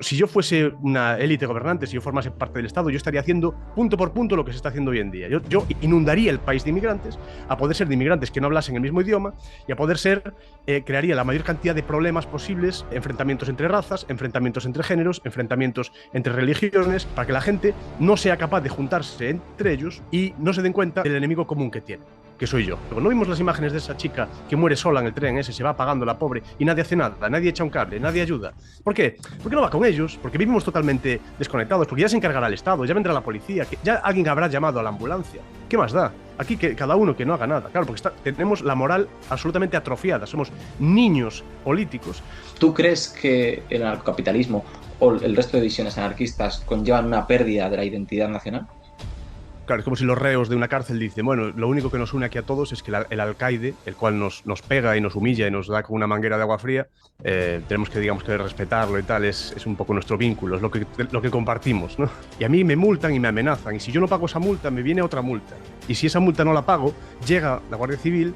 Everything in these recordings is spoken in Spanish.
Si yo fuese una élite gobernante, si yo formase parte del Estado, yo estaría haciendo punto por punto lo que se está haciendo hoy en día. Yo inundaría el país de inmigrantes, a poder ser de inmigrantes que no hablasen el mismo idioma, y a poder ser, crearía la mayor cantidad de problemas posibles, enfrentamientos entre razas, enfrentamientos entre géneros, enfrentamientos entre religiones, para que la gente no sea capaz de juntarse entre ellos y no se den cuenta del enemigo común que tiene, que soy yo. Luego, ¿no vimos las imágenes de esa chica que muere sola en el tren ese, se va apagando la pobre y nadie hace nada, nadie echa un cable, nadie ayuda? ¿Por qué? Porque no va con ellos, porque vivimos totalmente desconectados, porque ya se encargará el Estado, ya vendrá la policía, que ya alguien habrá llamado a la ambulancia. ¿Qué más da? Aquí que cada uno que no haga nada. Claro, porque tenemos la moral absolutamente atrofiada, somos niños políticos. ¿Tú crees que el anarcocapitalismo o el resto de visiones anarquistas conllevan una pérdida de la identidad nacional? Claro, es como si los reos de una cárcel dicen, bueno, lo único que nos une aquí a todos es que el alcaide, el cual nos pega y nos humilla y nos da con una manguera de agua fría, tenemos que, digamos, que respetarlo y tal, es un poco nuestro vínculo, es lo que compartimos, ¿no? Y a mí me multan y me amenazan, y si yo no pago esa multa, me viene otra multa. Y si esa multa no la pago, llega la Guardia Civil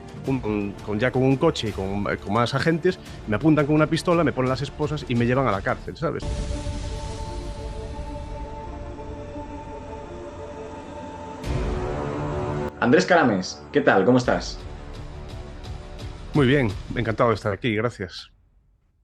ya con un coche y con más agentes, me apuntan con una pistola, me ponen las esposas y me llevan a la cárcel, ¿sabes? Andrés Carames, ¿qué tal? ¿Cómo estás? Muy bien, encantado de estar aquí, gracias.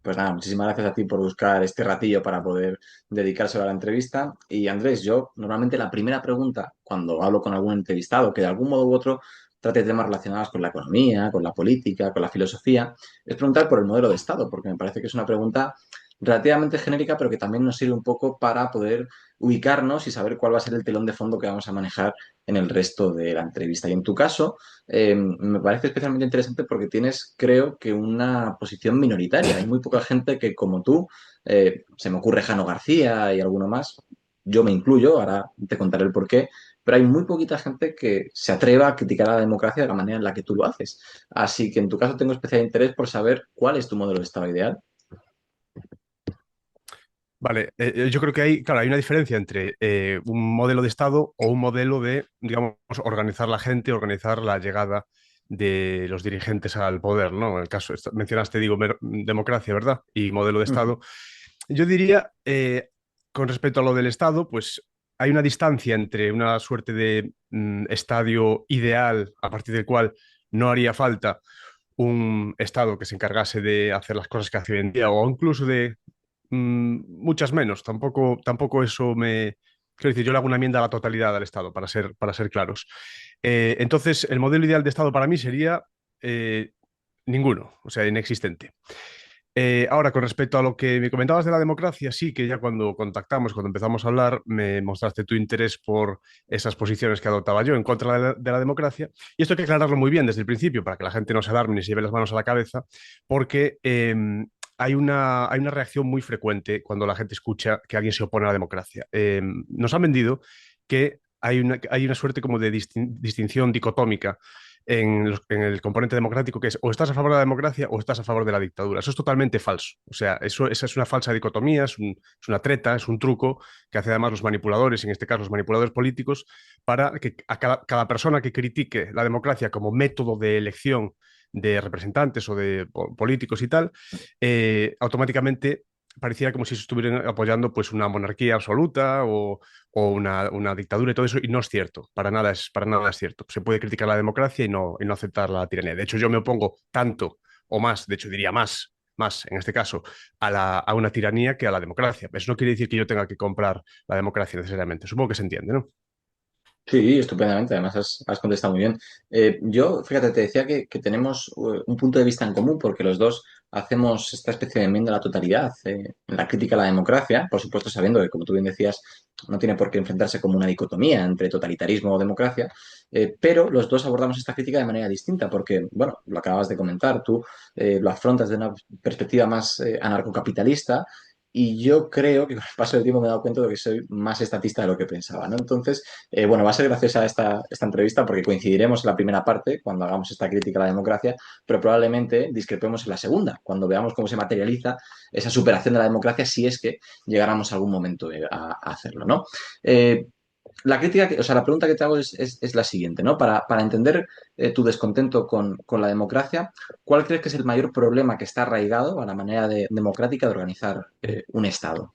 Pues nada, muchísimas gracias a ti por buscar este ratillo para poder dedicárselo a la entrevista. Y Andrés, yo normalmente la primera pregunta cuando hablo con algún entrevistado que de algún modo u otro trate temas relacionados con la economía, con la política, con la filosofía, es preguntar por el modelo de Estado, porque me parece que es una pregunta relativamente genérica, pero que también nos sirve un poco para poder ubicarnos y saber cuál va a ser el telón de fondo que vamos a manejar en el resto de la entrevista. Y en tu caso, me parece especialmente interesante porque tienes, creo que, una posición minoritaria. Hay muy poca gente que, como tú, se me ocurre Jano García y alguno más, yo me incluyo, ahora te contaré el porqué, pero hay muy poquita gente que se atreva a criticar a la democracia de la manera en la que tú lo haces. Así que en tu caso tengo especial interés por saber cuál es tu modelo de Estado ideal. Vale, yo creo que claro, hay una diferencia entre un modelo de Estado o un modelo de, digamos, organizar la gente, organizar la llegada de los dirigentes al poder, ¿no? En el caso, mencionaste, digo, democracia, ¿verdad? Y modelo de Ujú. Estado. Yo diría, con respecto a lo del Estado, pues hay una distancia entre una suerte de estadio ideal a partir del cual no haría falta un Estado que se encargase de hacer las cosas que hace hoy en día, o incluso de muchas menos. Tampoco eso me... Quiero decir, yo le hago una enmienda a la totalidad al Estado, para ser claros. Entonces, el modelo ideal de Estado para mí sería eh, ninguno, o sea, inexistente. Ahora, con respecto a lo que me comentabas de la democracia, sí que ya cuando contactamos, cuando empezamos a hablar, me mostraste tu interés por esas posiciones que adoptaba yo en contra de la democracia. Y esto hay que aclararlo muy bien desde el principio para que la gente no se alarme ni se lleve las manos a la cabeza, porque hay una reacción muy frecuente cuando la gente escucha que alguien se opone a la democracia. Nos han vendido que hay una suerte como de distinción dicotómica en el componente democrático, que es o estás a favor de la democracia o estás a favor de la dictadura. Eso es totalmente falso. O sea, esa es una falsa dicotomía, es una treta, es un truco que hace además los manipuladores, en este caso los manipuladores políticos, para que a cada persona que critique la democracia como método de elección de representantes o de políticos y tal, automáticamente pareciera como si se estuvieran apoyando pues una monarquía absoluta o una dictadura y todo eso, y no es cierto, para nada es cierto. Se puede criticar la democracia y no aceptar la tiranía. De hecho, yo me opongo tanto o más, de hecho diría más en este caso, a una tiranía que a la democracia. Eso no quiere decir que yo tenga que comprar la democracia necesariamente. Supongo que se entiende, ¿no? Sí, estupendamente. Además, has contestado muy bien. Yo, fíjate, te decía que tenemos un punto de vista en común porque los dos hacemos esta especie de enmienda a la totalidad en la crítica a la democracia, por supuesto sabiendo que, como tú bien decías, no tiene por qué enfrentarse como una dicotomía entre totalitarismo o democracia, pero los dos abordamos esta crítica de manera distinta porque, bueno, lo acabas de comentar, tú lo afrontas de una perspectiva más anarcocapitalista. Y yo creo que con el paso del tiempo me he dado cuenta de que soy más estatista de lo que pensaba, ¿no? Entonces, bueno, va a ser graciosa esta entrevista porque coincidiremos en la primera parte cuando hagamos esta crítica a la democracia, pero probablemente discrepemos en la segunda, cuando veamos cómo se materializa esa superación de la democracia si es que llegáramos a algún momento a hacerlo, ¿no? Eh, o sea, la pregunta que te hago es la siguiente, ¿no? Para entender tu descontento con la democracia, ¿cuál crees que es el mayor problema que está arraigado a la manera democrática de organizar un Estado?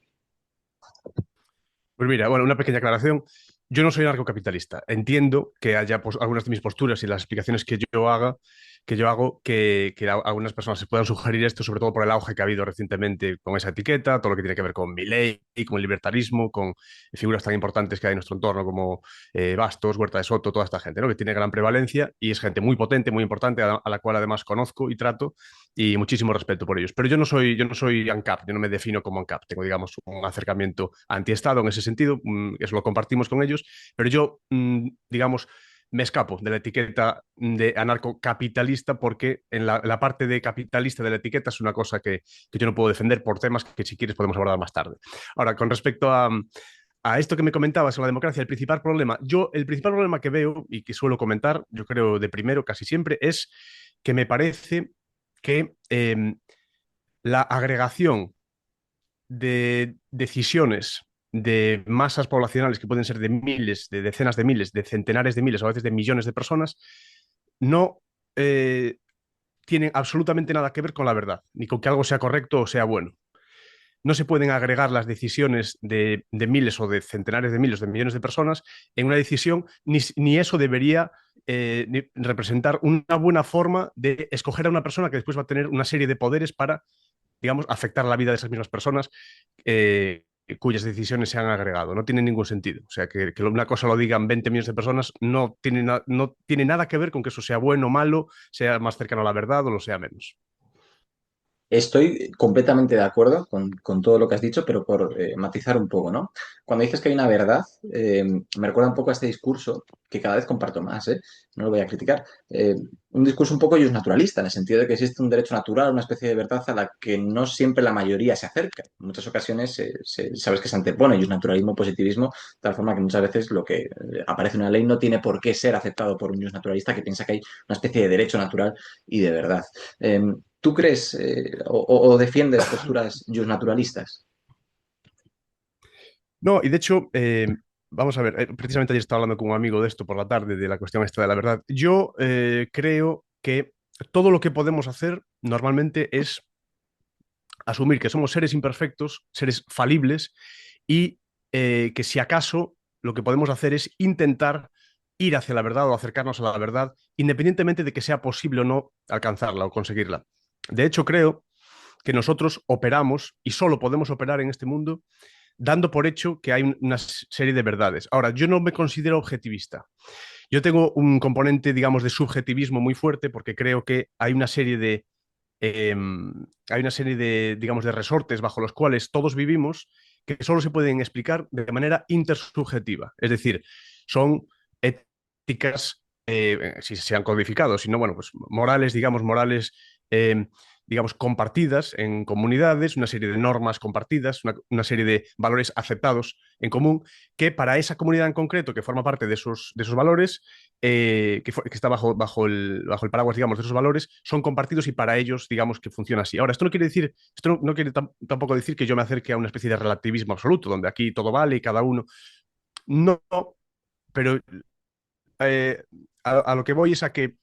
Pues mira, bueno, una pequeña aclaración. Yo no soy anarcocapitalista. Entiendo que haya algunas de mis posturas y las explicaciones que yo hago, que algunas personas se puedan sugerir esto, sobre todo por el auge que ha habido recientemente con esa etiqueta, todo lo que tiene que ver con Milei, con el libertarismo, con figuras tan importantes que hay en nuestro entorno como Bastos, Huerta de Soto, toda esta gente, ¿no? Que tiene gran prevalencia y es gente muy potente, muy importante, a la cual además conozco y trato y muchísimo respeto por ellos. Pero yo no soy ANCAP, yo no me defino como ANCAP. Tengo, digamos, un acercamiento antiestado en ese sentido, eso lo compartimos con ellos, pero yo, digamos, me escapo de la etiqueta de anarcocapitalista porque en la parte de capitalista de la etiqueta es una cosa que yo no puedo defender por temas que si quieres podemos abordar más tarde. Ahora, con respecto a esto que me comentabas sobre la democracia, el principal problema que veo y que suelo comentar, yo creo de primero casi siempre, es que me parece que la agregación de decisiones de masas poblacionales que pueden ser de miles, de decenas de miles, de centenares de miles o a veces de millones de personas, no tienen absolutamente nada que ver con la verdad, ni con que algo sea correcto o sea bueno. No se pueden agregar las decisiones de miles o de centenares de miles, de millones de personas en una decisión, ni eso debería representar una buena forma de escoger a una persona que después va a tener una serie de poderes para, digamos, afectar la vida de esas mismas personas cuyas decisiones se han agregado. No tiene ningún sentido. O sea, que una cosa lo digan 20 millones de personas no tiene nada que ver con que eso sea bueno o malo, sea más cercano a la verdad o lo sea menos. Estoy completamente de acuerdo con todo lo que has dicho, pero por matizar un poco, ¿no? Cuando dices que hay una verdad, me recuerda un poco a este discurso que cada vez comparto más, ¿eh? No lo voy a criticar. Un discurso un poco naturalista, en el sentido de que existe un derecho natural, una especie de verdad a la que no siempre la mayoría se acerca. En muchas ocasiones sabes que se antepone naturalismo, positivismo, de tal forma que muchas veces lo que aparece en una ley no tiene por qué ser aceptado por un naturalista que piensa que hay una especie de derecho natural y de verdad. ¿Tú crees o defiendes posturas naturalistas? No, y de hecho, vamos a ver, precisamente ayer estaba hablando con un amigo de esto por la tarde, de la cuestión esta de la verdad. Yo creo que todo lo que podemos hacer normalmente es asumir que somos seres imperfectos, seres falibles y que si acaso lo que podemos hacer es intentar ir hacia la verdad o acercarnos a la verdad, independientemente de que sea posible o no alcanzarla o conseguirla. De hecho, creo que nosotros operamos y solo podemos operar en este mundo dando por hecho que hay una serie de verdades. Ahora, yo no me considero objetivista. Yo tengo un componente, digamos, de subjetivismo muy fuerte porque creo que eh, hay una serie de, digamos, de resortes bajo los cuales todos vivimos que solo se pueden explicar de manera intersubjetiva. Es decir, son éticas, si se han codificado, sino, bueno, pues morales, eh, digamos, compartidas en comunidades, una serie de normas compartidas, una serie de valores aceptados en común, que para esa comunidad en concreto, que forma parte de esos valores, que está bajo el paraguas, digamos, de esos valores, son compartidos y para ellos, digamos, que funciona así. Ahora, esto no quiere decir, no quiere tampoco decir que yo me acerque a una especie de relativismo absoluto, donde aquí todo vale y cada uno. No, pero eh, a lo que voy es a que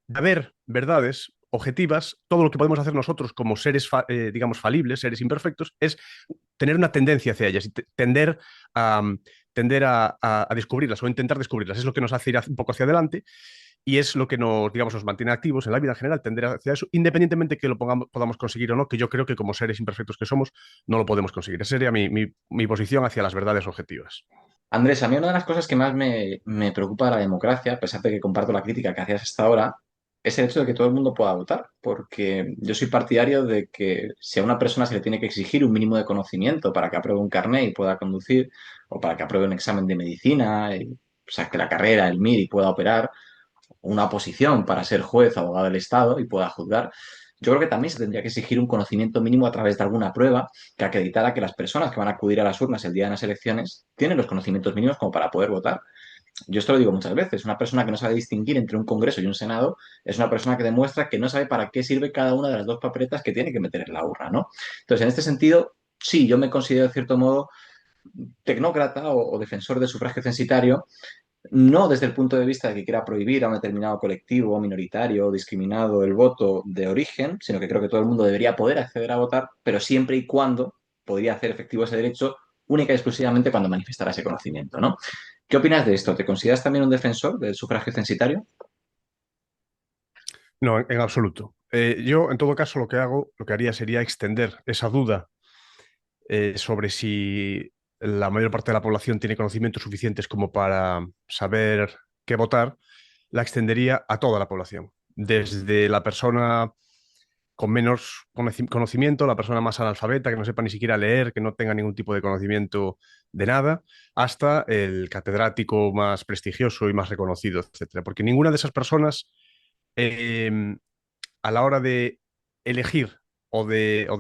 de haber verdades objetivas, todo lo que podemos hacer nosotros como seres, digamos, falibles, seres imperfectos, es tener una tendencia hacia ellas y a, a descubrirlas o intentar descubrirlas. Es lo que nos hace ir un poco hacia adelante y es lo que nos, digamos, nos mantiene activos en la vida en general, tender hacia eso, independientemente que podamos conseguir o no, que yo creo que como seres imperfectos que somos, no lo podemos conseguir. Esa sería mi posición hacia las verdades objetivas. Andrés, a mí una de las cosas que más me preocupa de la democracia, a pesar de que comparto la crítica que hacías hasta ahora, es el hecho de que todo el mundo pueda votar, porque yo soy partidario de que si a una persona se le tiene que exigir un mínimo de conocimiento para que apruebe un carnet y pueda conducir, o para que apruebe un examen de medicina, y saque la carrera, el MIR y pueda operar, una oposición para ser juez, abogado del Estado y pueda juzgar, yo creo que también se tendría que exigir un conocimiento mínimo a través de alguna prueba que acreditara que las personas que van a acudir a las urnas el día de las elecciones tienen los conocimientos mínimos como para poder votar. Yo esto lo digo muchas veces, una persona que no sabe distinguir entre un Congreso y un Senado es una persona que demuestra que no sabe para qué sirve cada una de las dos papeletas que tiene que meter en la urna, ¿no? Entonces, en este sentido, sí, yo me considero de cierto modo tecnócrata o defensor del sufragio censitario, no desde el punto de vista de que quiera prohibir a un determinado colectivo minoritario o discriminado el voto de origen, sino que creo que todo el mundo debería poder acceder a votar, pero siempre y cuando podría hacer efectivo ese derecho única y exclusivamente cuando manifestara ese conocimiento, ¿no? ¿Qué opinas de esto? ¿Te consideras también un defensor del sufragio censitario? No, en absoluto. Yo, en todo caso, lo que haría sería extender esa duda sobre si la mayor parte de la población tiene conocimientos suficientes como para saber qué votar, la extendería a toda la población, desde la persona con menos conocimiento, la persona más analfabeta, que no sepa ni siquiera leer, que no tenga ningún tipo de conocimiento de nada, hasta el catedrático más prestigioso y más reconocido, etcétera. Porque ninguna de esas personas, eh, a la hora de elegir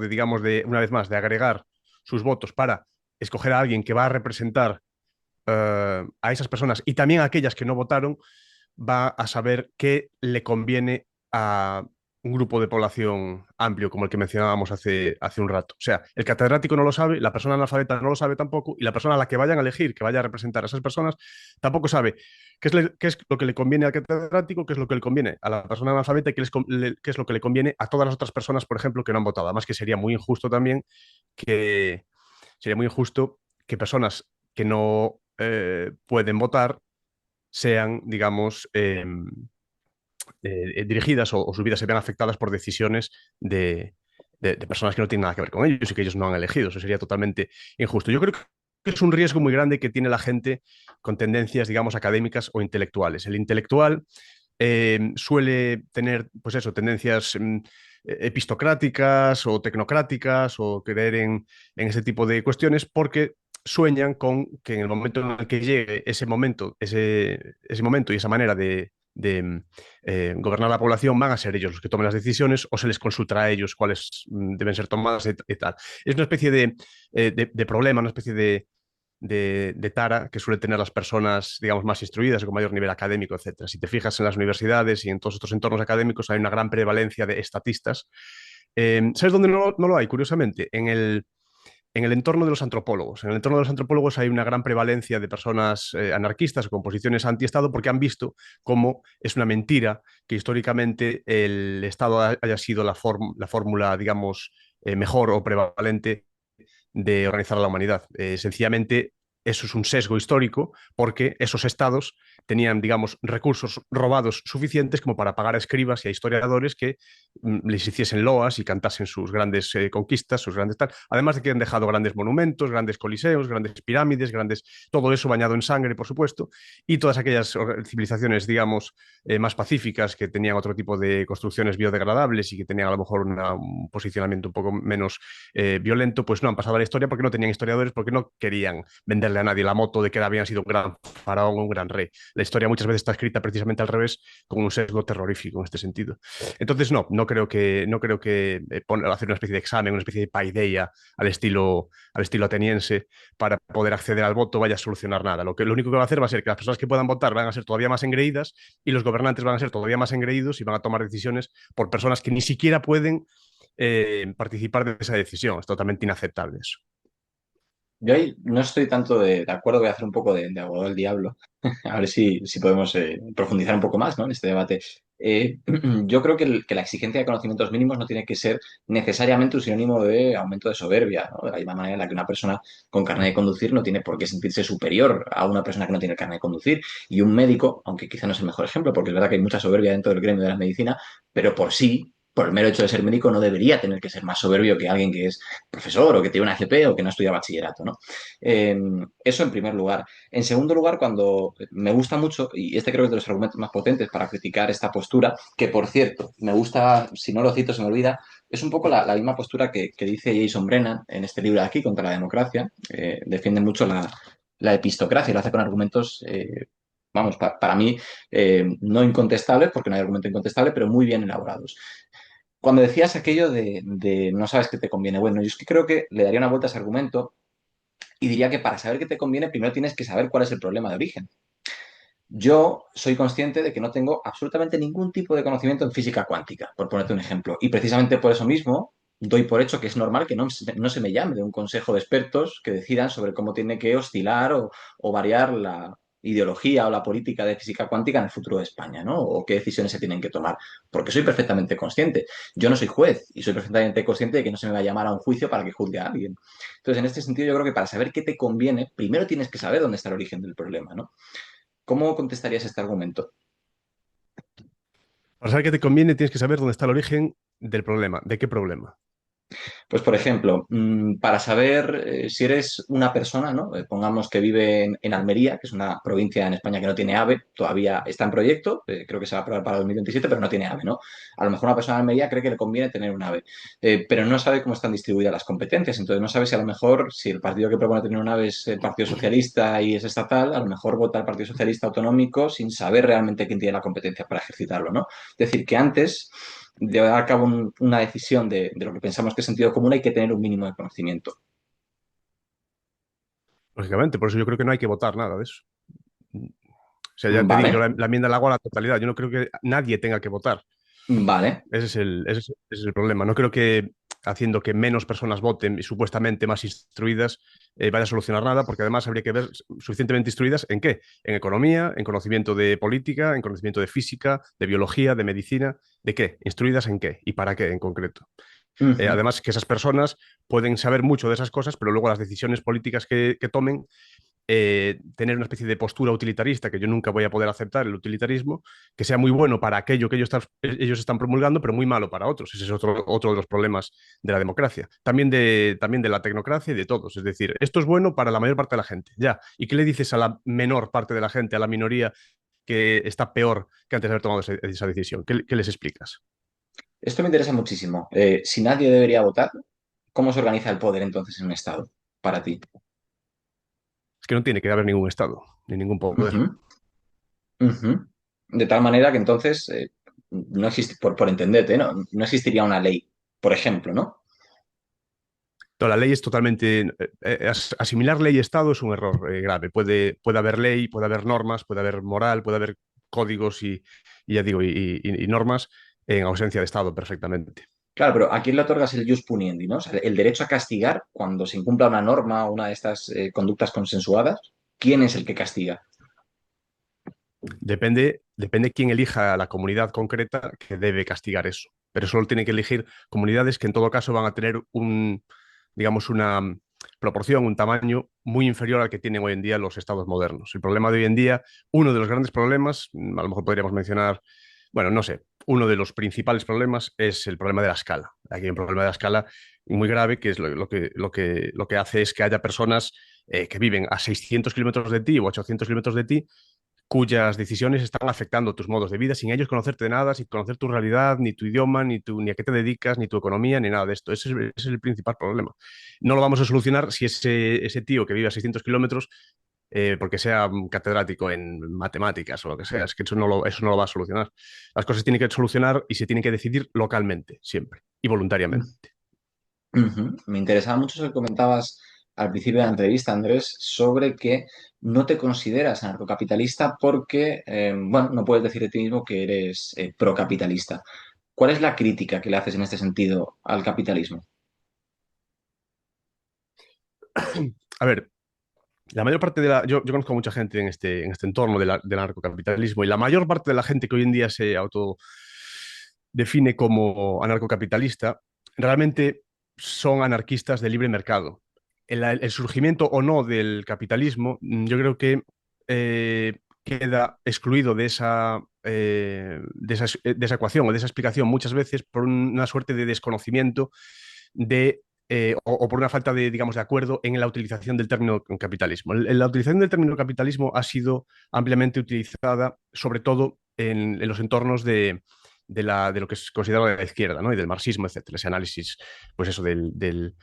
digamos, una vez más, de agregar sus votos para escoger a alguien que va a representar a esas personas y también a aquellas que no votaron, va a saber qué le conviene a un grupo de población amplio, como el que mencionábamos hace un rato. O sea, el catedrático no lo sabe, la persona analfabeta no lo sabe tampoco, y la persona a la que vayan a elegir, que vaya a representar a esas personas, tampoco sabe qué es lo que le conviene al catedrático, qué es lo que le conviene a la persona analfabeta y qué es lo que le conviene a todas las otras personas, por ejemplo, que no han votado. Además, que sería muy injusto también que sería muy injusto que personas que no pueden votar sean, digamos, dirigidas o sus vidas se vean afectadas por decisiones de personas que no tienen nada que ver con ellos y que ellos no han elegido. Eso sería totalmente injusto. Yo creo que es un riesgo muy grande que tiene la gente con tendencias, digamos, académicas o intelectuales. El intelectual suele tener, pues eso, tendencias epistocráticas o tecnocráticas o creer en ese tipo de cuestiones porque sueñan con que en el momento en el que llegue ese momento y esa manera gobernar la población, van a ser ellos los que tomen las decisiones o se les consultará a ellos cuáles deben ser tomadas y tal. Es una especie de problema, una especie de tara que suelen tener las personas, digamos, más instruidas o con mayor nivel académico, etcétera. Si te fijas en las universidades y en todos estos entornos académicos, hay una gran prevalencia de estatistas. ¿Sabes dónde no lo hay? Curiosamente, en el entorno de los antropólogos. En el entorno de los antropólogos hay una gran prevalencia de personas anarquistas o con posiciones anti-Estado porque han visto cómo es una mentira que históricamente el Estado haya sido la fórmula, digamos, mejor o prevalente de organizar a la humanidad. Sencillamente, eso es un sesgo histórico porque esos estados tenían, digamos, recursos robados suficientes como para pagar a escribas y a historiadores que les hiciesen loas y cantasen sus grandes conquistas, sus grandes tal. Además de que han dejado grandes monumentos, grandes coliseos, grandes pirámides, todo eso bañado en sangre, por supuesto, y todas aquellas civilizaciones, digamos, más pacíficas que tenían otro tipo de construcciones biodegradables y que tenían a lo mejor un posicionamiento un poco menos violento, pues no han pasado a la historia porque no tenían historiadores, porque no querían venderle a nadie la moto de que habían sido un gran faraón o un gran rey. La historia muchas veces está escrita precisamente al revés, con un sesgo terrorífico en este sentido. Entonces, no creo que hacer una especie de examen, una especie de paideia al estilo ateniense para poder acceder al voto vaya a solucionar nada. Lo único que va a hacer va a ser que las personas que puedan votar van a ser todavía más engreídas y los gobernantes van a ser todavía más engreídos y van a tomar decisiones por personas que ni siquiera pueden participar de esa decisión. Es totalmente inaceptable eso. Yo ahí no estoy tanto de acuerdo, voy a hacer un poco de abogado del diablo, a ver si podemos profundizar un poco más, ¿no?, en este debate. Yo creo que la exigencia de conocimientos mínimos no tiene que ser necesariamente un sinónimo de aumento de soberbia, ¿no? De la misma manera en la que una persona con carnet de conducir no tiene por qué sentirse superior a una persona que no tiene carnet de conducir. Y un médico, aunque quizá no es el mejor ejemplo, porque es verdad que hay mucha soberbia dentro del gremio de la medicina, pero por el mero hecho de ser médico, no debería tener que ser más soberbio que alguien que es profesor o que tiene una FP o que no estudia bachillerato, ¿no? Eh, Eso en primer lugar. En segundo lugar, cuando me gusta mucho, y este creo que es de los argumentos más potentes para criticar esta postura, que por cierto, me gusta, si no lo cito se me olvida, es un poco la misma postura que dice Jason Brennan en este libro de aquí, Contra la democracia. Defiende mucho la epistocracia y lo hace con argumentos, vamos, para mí, no incontestables, porque no hay argumento incontestable, pero muy bien elaborados. Cuando decías aquello de no sabes qué te conviene, bueno, yo es que creo que le daría una vuelta a ese argumento y diría que para saber qué te conviene, primero tienes que saber cuál es el problema de origen. Yo soy consciente de que no tengo absolutamente ningún tipo de conocimiento en física cuántica, por ponerte un ejemplo. Y precisamente por eso mismo doy por hecho que es normal que no se me llame de un consejo de expertos que decidan sobre cómo tiene que oscilar o variar ideología o la política de física cuántica en el futuro de España, ¿no? O qué decisiones se tienen que tomar. Porque soy perfectamente consciente. Yo no soy juez y soy perfectamente consciente de que no se me va a llamar a un juicio para que juzgue a alguien. Entonces, en este sentido, yo creo que para saber qué te conviene, primero tienes que saber dónde está el origen del problema, ¿no? ¿Cómo contestarías este argumento? Para saber qué te conviene, tienes que saber dónde está el origen del problema. ¿De qué problema? Pues, por ejemplo, para saber si eres una persona, ¿no? Pongamos que vive en Almería, que es una provincia en España que no tiene AVE, todavía está en proyecto, creo que se va a aprobar para 2027, pero no tiene AVE, ¿no? A lo mejor una persona en Almería cree que le conviene tener un AVE, pero no sabe cómo están distribuidas las competencias, entonces no sabe si a lo mejor, si el partido que propone tener un AVE es el Partido Socialista y es estatal, a lo mejor vota el Partido Socialista autonómico sin saber realmente quién tiene la competencia para ejercitarlo, ¿no? Es decir, que antes de llevar a cabo una decisión de lo que pensamos que es sentido común, hay que tener un mínimo de conocimiento. Lógicamente, por eso yo creo que no hay que votar nada de eso. O sea, ya te digo, yo Vale, la enmienda la hago a la totalidad. Yo no creo que nadie tenga que votar. vale. Ese es el problema. No creo que haciendo que menos personas voten y supuestamente más instruidas vaya a solucionar nada, porque además habría que ver suficientemente instruidas en qué, en economía, en conocimiento de política, en conocimiento de física, de biología, de medicina, ¿de qué? ¿Instruidas en qué y para qué en concreto? Ujú. Además, que esas personas pueden saber mucho de esas cosas, pero luego las decisiones políticas que tomen tener una especie de postura utilitarista, que yo nunca voy a poder aceptar el utilitarismo, que sea muy bueno para aquello que ellos están promulgando, pero muy malo para otros. Ese es otro de los problemas de la democracia. También de la tecnocracia y de todos. Es decir, esto es bueno para la mayor parte de la gente, ya. ¿Y qué le dices a la menor parte de la gente, a la minoría que está peor que antes de haber tomado esa decisión? ¿Qué les explicas? Esto me interesa muchísimo. Si nadie debería votar, ¿cómo se organiza el poder entonces en un Estado para ti? Es que no tiene que haber ningún Estado, ni ningún poder. Ujú, ujú. De tal manera que entonces no existe, por entenderte, ¿no? No existiría una ley, por ejemplo, ¿no? No, la ley es totalmente... asimilar ley y Estado es un error grave. Puede haber ley, puede haber normas, puede haber moral, puede haber códigos y ya digo, y normas en ausencia de Estado perfectamente. Claro, pero ¿a quién le otorgas el jus puniendi, ¿no? O sea, el derecho a castigar cuando se incumpla una norma o una de estas conductas consensuadas. ¿Quién es el que castiga? Depende quién elija la comunidad concreta que debe castigar eso. Pero solo tiene que elegir comunidades que en todo caso van a tener digamos, una proporción, un tamaño muy inferior al que tienen hoy en día los estados modernos. El problema de hoy en día, uno de los grandes problemas, a lo mejor podríamos mencionar, bueno, no sé, uno de los principales problemas es el problema de la escala. Aquí hay un problema de la escala muy grave que es lo que hace es que haya personas que viven a 600 kilómetros de ti o 800 kilómetros de ti cuyas decisiones están afectando tus modos de vida sin ellos conocerte de nada, sin conocer tu realidad, ni tu idioma, ni a qué te dedicas, ni tu economía, ni nada de esto. Ese es el principal problema. No lo vamos a solucionar si ese tío que vive a 600 kilómetros, porque sea catedrático en matemáticas o lo que sea, es que eso no lo va a solucionar. Las cosas tienen que solucionar y se tienen que decidir localmente, siempre, y voluntariamente. Ujú. Me interesaba mucho lo que comentabas al principio de la entrevista, Andrés, sobre que no te consideras anarcocapitalista porque, bueno, no puedes decir de ti mismo que eres procapitalista. ¿Cuál es la crítica que le haces en este sentido al capitalismo? A ver, la mayor parte de la... Yo conozco a mucha gente en este entorno del anarcocapitalismo y la mayor parte de la gente que hoy en día se autodefine como anarcocapitalista realmente son anarquistas de libre mercado. El surgimiento o no del capitalismo, yo creo que queda excluido de esa ecuación o de esa explicación muchas veces por una suerte de desconocimiento o por una falta de, digamos, de acuerdo en la utilización del término capitalismo. La utilización del término capitalismo ha sido ampliamente utilizada, sobre todo en los entornos de lo que es considerado de la izquierda, ¿no? Y del marxismo, etcétera. Ese análisis, pues eso, del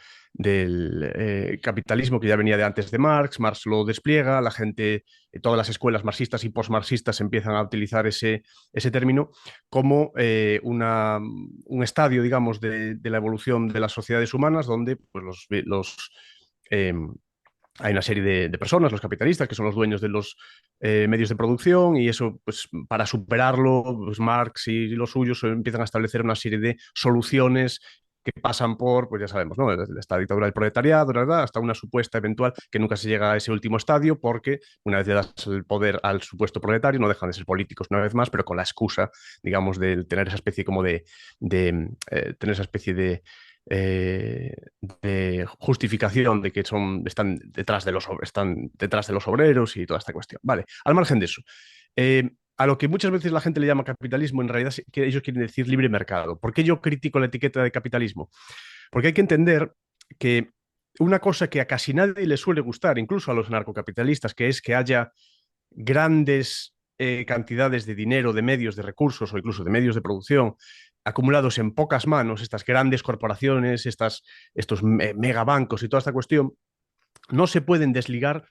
capitalismo que ya venía de antes de Marx. Marx lo despliega, la gente, todas las escuelas marxistas y postmarxistas empiezan a utilizar ese término como un estadio, digamos, de la evolución de las sociedades humanas, donde pues, eh, hay una serie de personas, los capitalistas, que son los dueños de los medios de producción, y eso, pues para superarlo, pues, Marx y los suyos empiezan a establecer una serie de soluciones que pasan por, pues ya sabemos, ¿no? Esta dictadura del proletariado, ¿verdad? Hasta una supuesta eventual que nunca se llega a ese último estadio porque una vez le das el poder al supuesto proletario no dejan de ser políticos una vez más, pero con la excusa, digamos, de tener esa especie como de tener esa especie de justificación de que están detrás de los obreros y toda esta cuestión. Vale, al margen de eso. A lo que muchas veces la gente le llama capitalismo, en realidad que ellos quieren decir libre mercado. ¿Por qué yo critico la etiqueta de capitalismo? Porque hay que entender que una cosa que a casi nadie le suele gustar, incluso a los anarcocapitalistas, que es que haya grandes cantidades de dinero, de medios, de recursos o incluso de medios de producción acumulados en pocas manos, estas grandes corporaciones, estos megabancos y toda esta cuestión, no se pueden desligar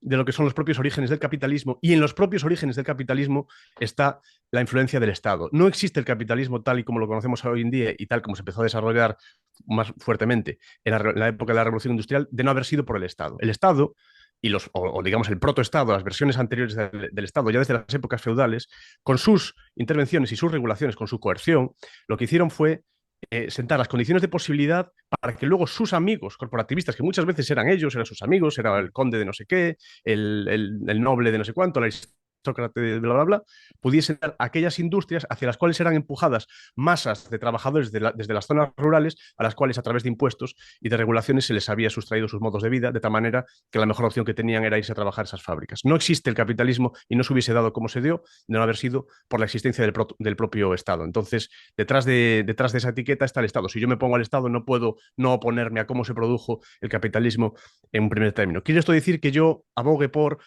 de lo que son los propios orígenes del capitalismo, y en los propios orígenes del capitalismo está la influencia del Estado. No existe el capitalismo tal y como lo conocemos hoy en día y tal como se empezó a desarrollar más fuertemente en la época de la Revolución Industrial, de no haber sido por el Estado. El Estado y o digamos el protoestado, las versiones anteriores del Estado, ya desde las épocas feudales, con sus intervenciones y sus regulaciones, con su coerción, lo que hicieron fue sentar las condiciones de posibilidad para que luego sus amigos corporativistas, que muchas veces eran ellos, eran sus amigos, era el conde de no sé qué, el noble de no sé cuánto, el aristócrata de bla, bla, bla, pudiesen dar aquellas industrias hacia las cuales eran empujadas masas de trabajadores desde las zonas rurales, a las cuales a través de impuestos y de regulaciones se les había sustraído sus modos de vida, de tal manera que la mejor opción que tenían era irse a trabajar a esas fábricas. No existe el capitalismo y no se hubiese dado como se dio de no haber sido por la existencia del propio Estado. Entonces, detrás de esa etiqueta está el Estado. Si yo me pongo al Estado, no puedo no oponerme a cómo se produjo el capitalismo en un primer término. ¿Quiere esto decir que yo abogue por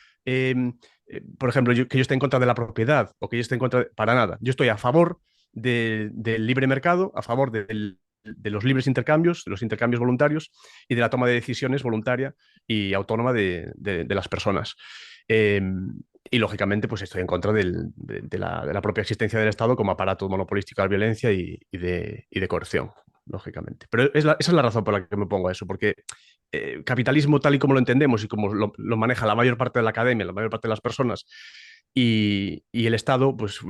ejemplo, que yo esté en contra de la propiedad o que yo esté en contra para nada? Yo estoy a favor del libre mercado, a favor de los libres intercambios, de los intercambios voluntarios y de la toma de decisiones voluntaria y autónoma de las personas. Eh, y lógicamente, pues estoy en contra de la propia existencia del Estado como aparato monopolístico de la violencia y de coerción, lógicamente. Pero esa es la razón por la que me pongo a eso, porque capitalismo tal y como lo entendemos y como lo maneja la mayor parte de la academia, la mayor parte de las personas, y el Estado, pues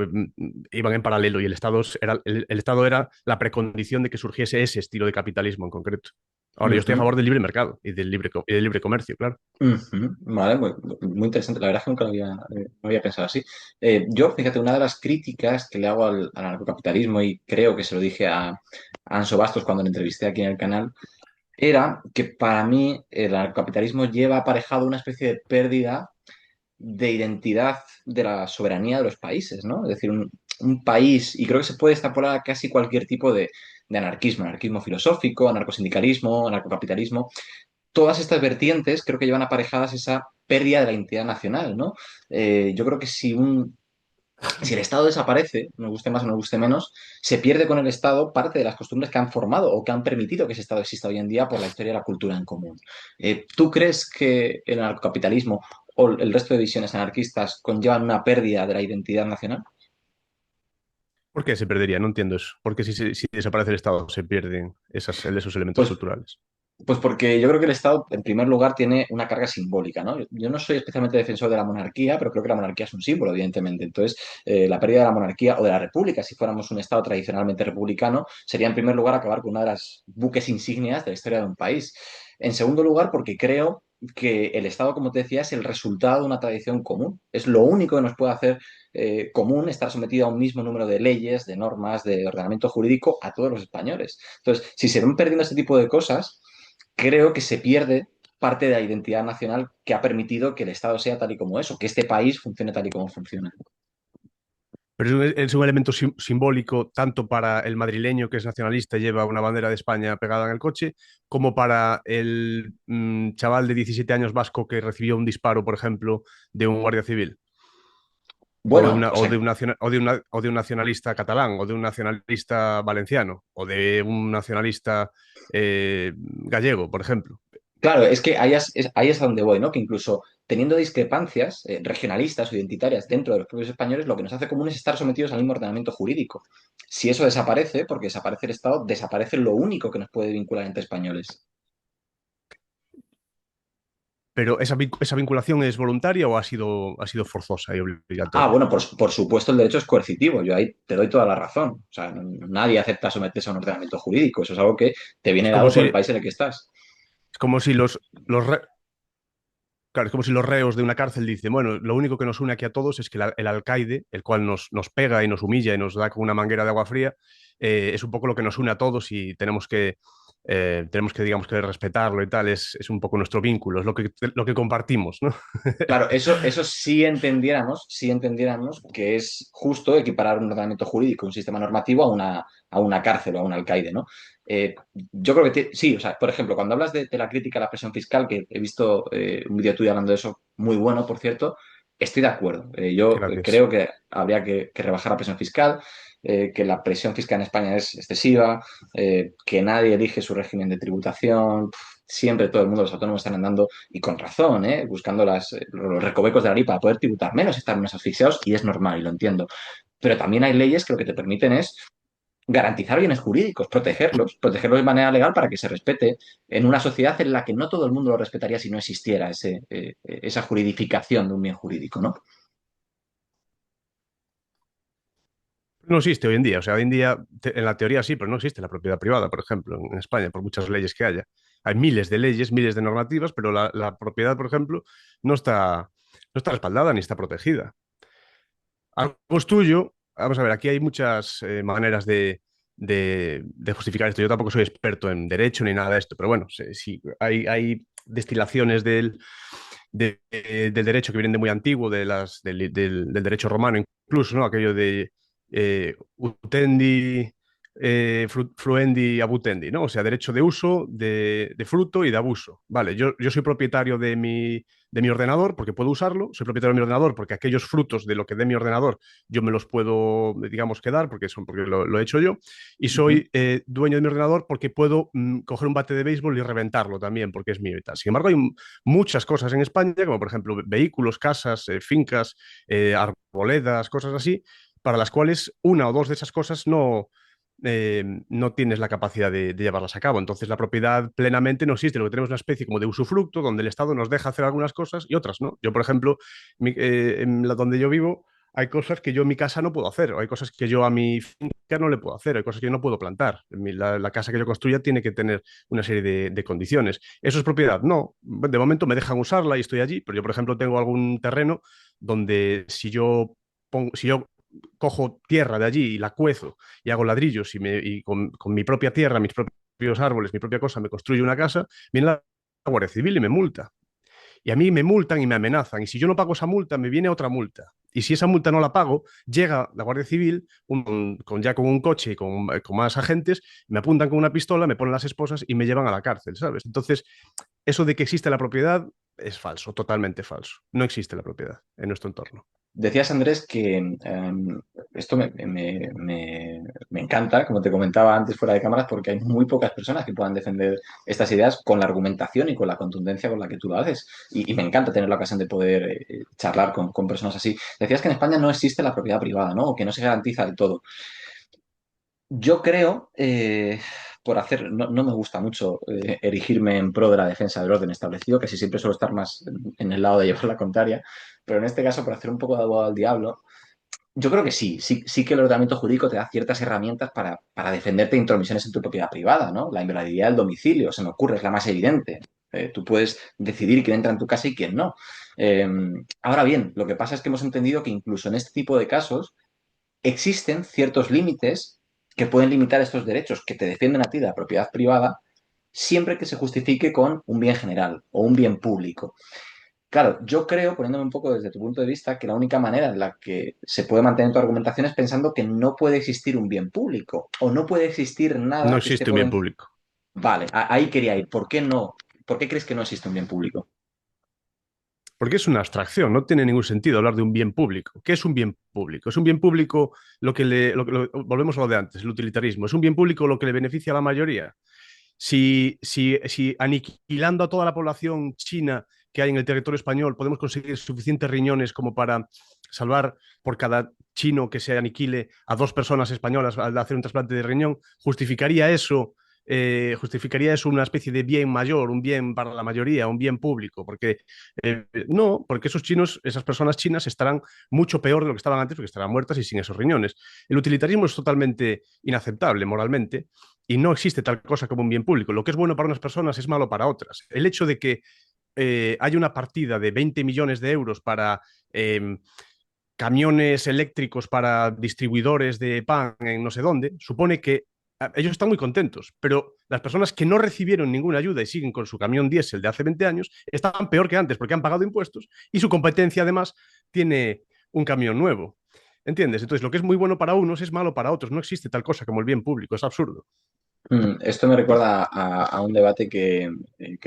iban en paralelo, y el Estado era la precondición de que surgiese ese estilo de capitalismo en concreto. Ahora, yo estoy a Ujú, favor del libre mercado y del libre comercio, claro. ujú. Vale, muy interesante. La verdad es que nunca no había pensado así. Yo, fíjate, una de las críticas que le hago al anarcocapitalismo, y creo que se lo dije a Anso Bastos cuando le entrevisté aquí en el canal, era que para mí el anarcocapitalismo lleva aparejado una especie de pérdida de identidad de la soberanía de los países, ¿no? Es decir, un país, y creo que se puede extrapolar a casi cualquier tipo de anarquismo, anarquismo filosófico, anarcosindicalismo, anarcocapitalismo. Todas estas vertientes creo que llevan aparejadas esa pérdida de la identidad nacional, ¿no? Yo creo que si el Estado desaparece, nos guste más o nos guste menos, se pierde con el Estado parte de las costumbres que han formado o que han permitido que ese Estado exista hoy en día por la historia y la cultura en común. ¿Tú crees que el anarcocapitalismo o el resto de visiones anarquistas conllevan una pérdida de la identidad nacional? ¿Por qué se perdería? No entiendo eso. ¿Por qué si desaparece el Estado se pierden esos elementos Pues culturales? Pues porque yo creo que el Estado, en primer lugar, tiene una carga simbólica, ¿no? Yo no soy especialmente defensor de la monarquía, pero creo que la monarquía es un símbolo, evidentemente. Entonces, la pérdida de la monarquía o de la república, si fuéramos un Estado tradicionalmente republicano, sería en primer lugar acabar con una de las buques insignias de la historia de un país. En segundo lugar, porque creo que el Estado, como te decía, es el resultado de una tradición común. Es lo único que nos puede hacer común estar sometido a un mismo número de leyes, de normas, de ordenamiento jurídico a todos los españoles. Entonces, si se van perdiendo este tipo de cosas, creo que se pierde parte de la identidad nacional que ha permitido que el Estado sea tal y como es, o que este país funcione tal y como funciona. Pero es un elemento simbólico tanto para el madrileño que es nacionalista y lleva una bandera de España pegada en el coche, como para el chaval de 17 años vasco que recibió un disparo, por ejemplo, de un guardia civil. Bueno, o sea, O de un nacionalista catalán, o de un nacionalista valenciano, o de un nacionalista gallego, por ejemplo. claro, es que ahí es a donde voy, ¿no? Que incluso teniendo discrepancias regionalistas o identitarias dentro de los propios españoles, lo que nos hace común es estar sometidos al mismo ordenamiento jurídico. Si eso desaparece, porque desaparece el Estado, desaparece lo único que nos puede vincular entre españoles. Pero ¿esa vinculación es voluntaria o ha sido forzosa y Ah, obligatoria? bueno, por supuesto el derecho es coercitivo, yo ahí te doy toda la razón. O sea, nadie acepta someterse a un ordenamiento jurídico, eso es algo que te Es viene como dado por si, el país en el que estás. es como si claro, es como si los reos de una cárcel dicen, bueno, lo único que nos une aquí a todos es que el alcaide, el cual nos pega y nos humilla y nos da con una manguera de agua fría, es un poco lo que nos une a todos y tenemos que digamos, que respetarlo y tal, es un poco nuestro vínculo, es lo que compartimos, ¿no? Claro, eso sí entendiéramos que es justo equiparar un ordenamiento jurídico, un sistema normativo a una cárcel o a un alcaide, ¿no? Yo creo que sí, o sea, por ejemplo, cuando hablas de la crítica a la presión fiscal, que he visto un vídeo tuyo hablando de eso, muy bueno, por cierto, estoy de acuerdo. Gracias. Creo que habría que rebajar la presión fiscal, que la presión fiscal en España es excesiva, que nadie elige su régimen de tributación, siempre todo el mundo, los autónomos están andando y con razón, ¿eh? Buscando los recovecos de la ley para poder tributar menos, estar menos asfixiados, y es normal, y lo entiendo. Pero también hay leyes que lo que te permiten es garantizar bienes jurídicos, protegerlos de manera legal para que se respete en una sociedad en la que no todo el mundo lo respetaría si no existiera esa juridificación de un bien jurídico, ¿no? No existe hoy en día, o sea, hoy en día en la teoría sí, pero no existe la propiedad privada, por ejemplo, en España, por muchas leyes que haya. Hay miles de leyes, miles de normativas, pero la propiedad, por ejemplo, no está respaldada ni está protegida. Algo es tuyo. Vamos a ver, aquí hay muchas maneras de justificar esto. Yo tampoco soy experto en derecho ni nada de esto, pero bueno, sí, hay destilaciones del derecho que vienen de muy antiguo, del derecho romano incluso, ¿no? Aquello de utendi, fluendi, abutendi, ¿no? O sea, derecho de uso, de fruto y de abuso. Vale, yo soy propietario de mi ordenador porque puedo usarlo, soy propietario de mi ordenador porque aquellos frutos de lo que dé mi ordenador yo me los puedo, digamos, quedar porque lo he hecho yo, y Ujú. soy dueño de mi ordenador porque puedo coger un bate de béisbol y reventarlo también porque es mío y tal. Sin embargo, hay muchas cosas en España, como por ejemplo vehículos, casas, fincas, arboledas, cosas así, para las cuales una o dos de esas cosas no tienes la capacidad de llevarlas a cabo. Entonces la propiedad plenamente no existe. Lo que tenemos es una especie como de usufructo donde el Estado nos deja hacer algunas cosas y otras no. Yo, por ejemplo, donde yo vivo hay cosas que yo en mi casa no puedo hacer, o hay cosas que yo a mi finca no le puedo hacer, hay cosas que yo no puedo plantar. La casa que yo construya tiene que tener una serie de condiciones. ¿Eso es propiedad? No. De momento me dejan usarla y estoy allí, pero yo, por ejemplo, tengo algún terreno donde si yo cojo tierra de allí y la cuezo y hago ladrillos y con mi propia tierra, mis propios árboles, mi propia cosa, me construyo una casa, viene la Guardia Civil y me multa. Y a mí me multan y me amenazan. Y si yo no pago esa multa, me viene otra multa. Y si esa multa no la pago, llega la Guardia Civil ya con un coche y con más agentes, me apuntan con una pistola, me ponen las esposas y me llevan a la cárcel, ¿sabes? Entonces, eso de que existe la propiedad es falso, totalmente falso. No existe la propiedad en nuestro entorno. Decías, Andrés, que esto me encanta, como te comentaba antes fuera de cámaras, porque hay muy pocas personas que puedan defender estas ideas con la argumentación y con la contundencia con la que tú lo haces. Y me encanta tener la ocasión de poder charlar con personas así. Decías que en España no existe la propiedad privada, ¿no? O que no se garantiza del todo. Yo creo, no me gusta mucho erigirme en pro de la defensa del orden establecido, que si siempre suelo estar más en el lado de llevar la contraria, pero en este caso, por hacer un poco de abogado al diablo, yo creo que sí que el ordenamiento jurídico te da ciertas herramientas para defenderte de intromisiones en tu propiedad privada, ¿no? La inviolabilidad del domicilio, se me ocurre, es la más evidente. Tú puedes decidir quién entra en tu casa y quién no. Eh, Ahora bien, lo que pasa es que hemos entendido que incluso en este tipo de casos existen ciertos límites que pueden limitar estos derechos que te defienden a ti de la propiedad privada siempre que se justifique con un bien general o un bien público. Claro, yo creo, poniéndome un poco desde tu punto de vista, que la única manera en la que se puede mantener tu argumentación es pensando que no puede existir un bien público o no puede existir No nada que esté existe un por bien encima. público. Vale, ahí quería ir. ¿Por qué no? ¿Por qué crees que no existe un bien público? Porque es una abstracción, no tiene ningún sentido hablar de un bien público. ¿Qué es un bien público? Es un bien público volvemos a lo de antes, el utilitarismo. Es un bien público lo que le beneficia a la mayoría. Si aniquilando a toda la población china que hay en el territorio español podemos conseguir suficientes riñones como para salvar por cada chino que se aniquile a dos personas españolas al hacer un trasplante de riñón, ¿justificaría eso justificaría eso una especie de bien mayor, un bien para la mayoría, un bien público, porque no, porque esos chinos, esas personas chinas estarán mucho peor de lo que estaban antes, porque estarán muertas y sin esos riñones. El utilitarismo es totalmente inaceptable moralmente y no existe tal cosa como un bien público. Lo que es bueno para unas personas es malo para otras. El hecho de que hay una partida de 20 millones de euros para camiones eléctricos para distribuidores de pan en no sé dónde, supone que ellos están muy contentos, pero las personas que no recibieron ninguna ayuda y siguen con su camión diésel de hace 20 años están peor que antes porque han pagado impuestos y su competencia además tiene un camión nuevo. ¿Entiendes? Entonces, lo que es muy bueno para unos es malo para otros. No existe tal cosa como el bien público. Es absurdo. Esto me recuerda a un debate que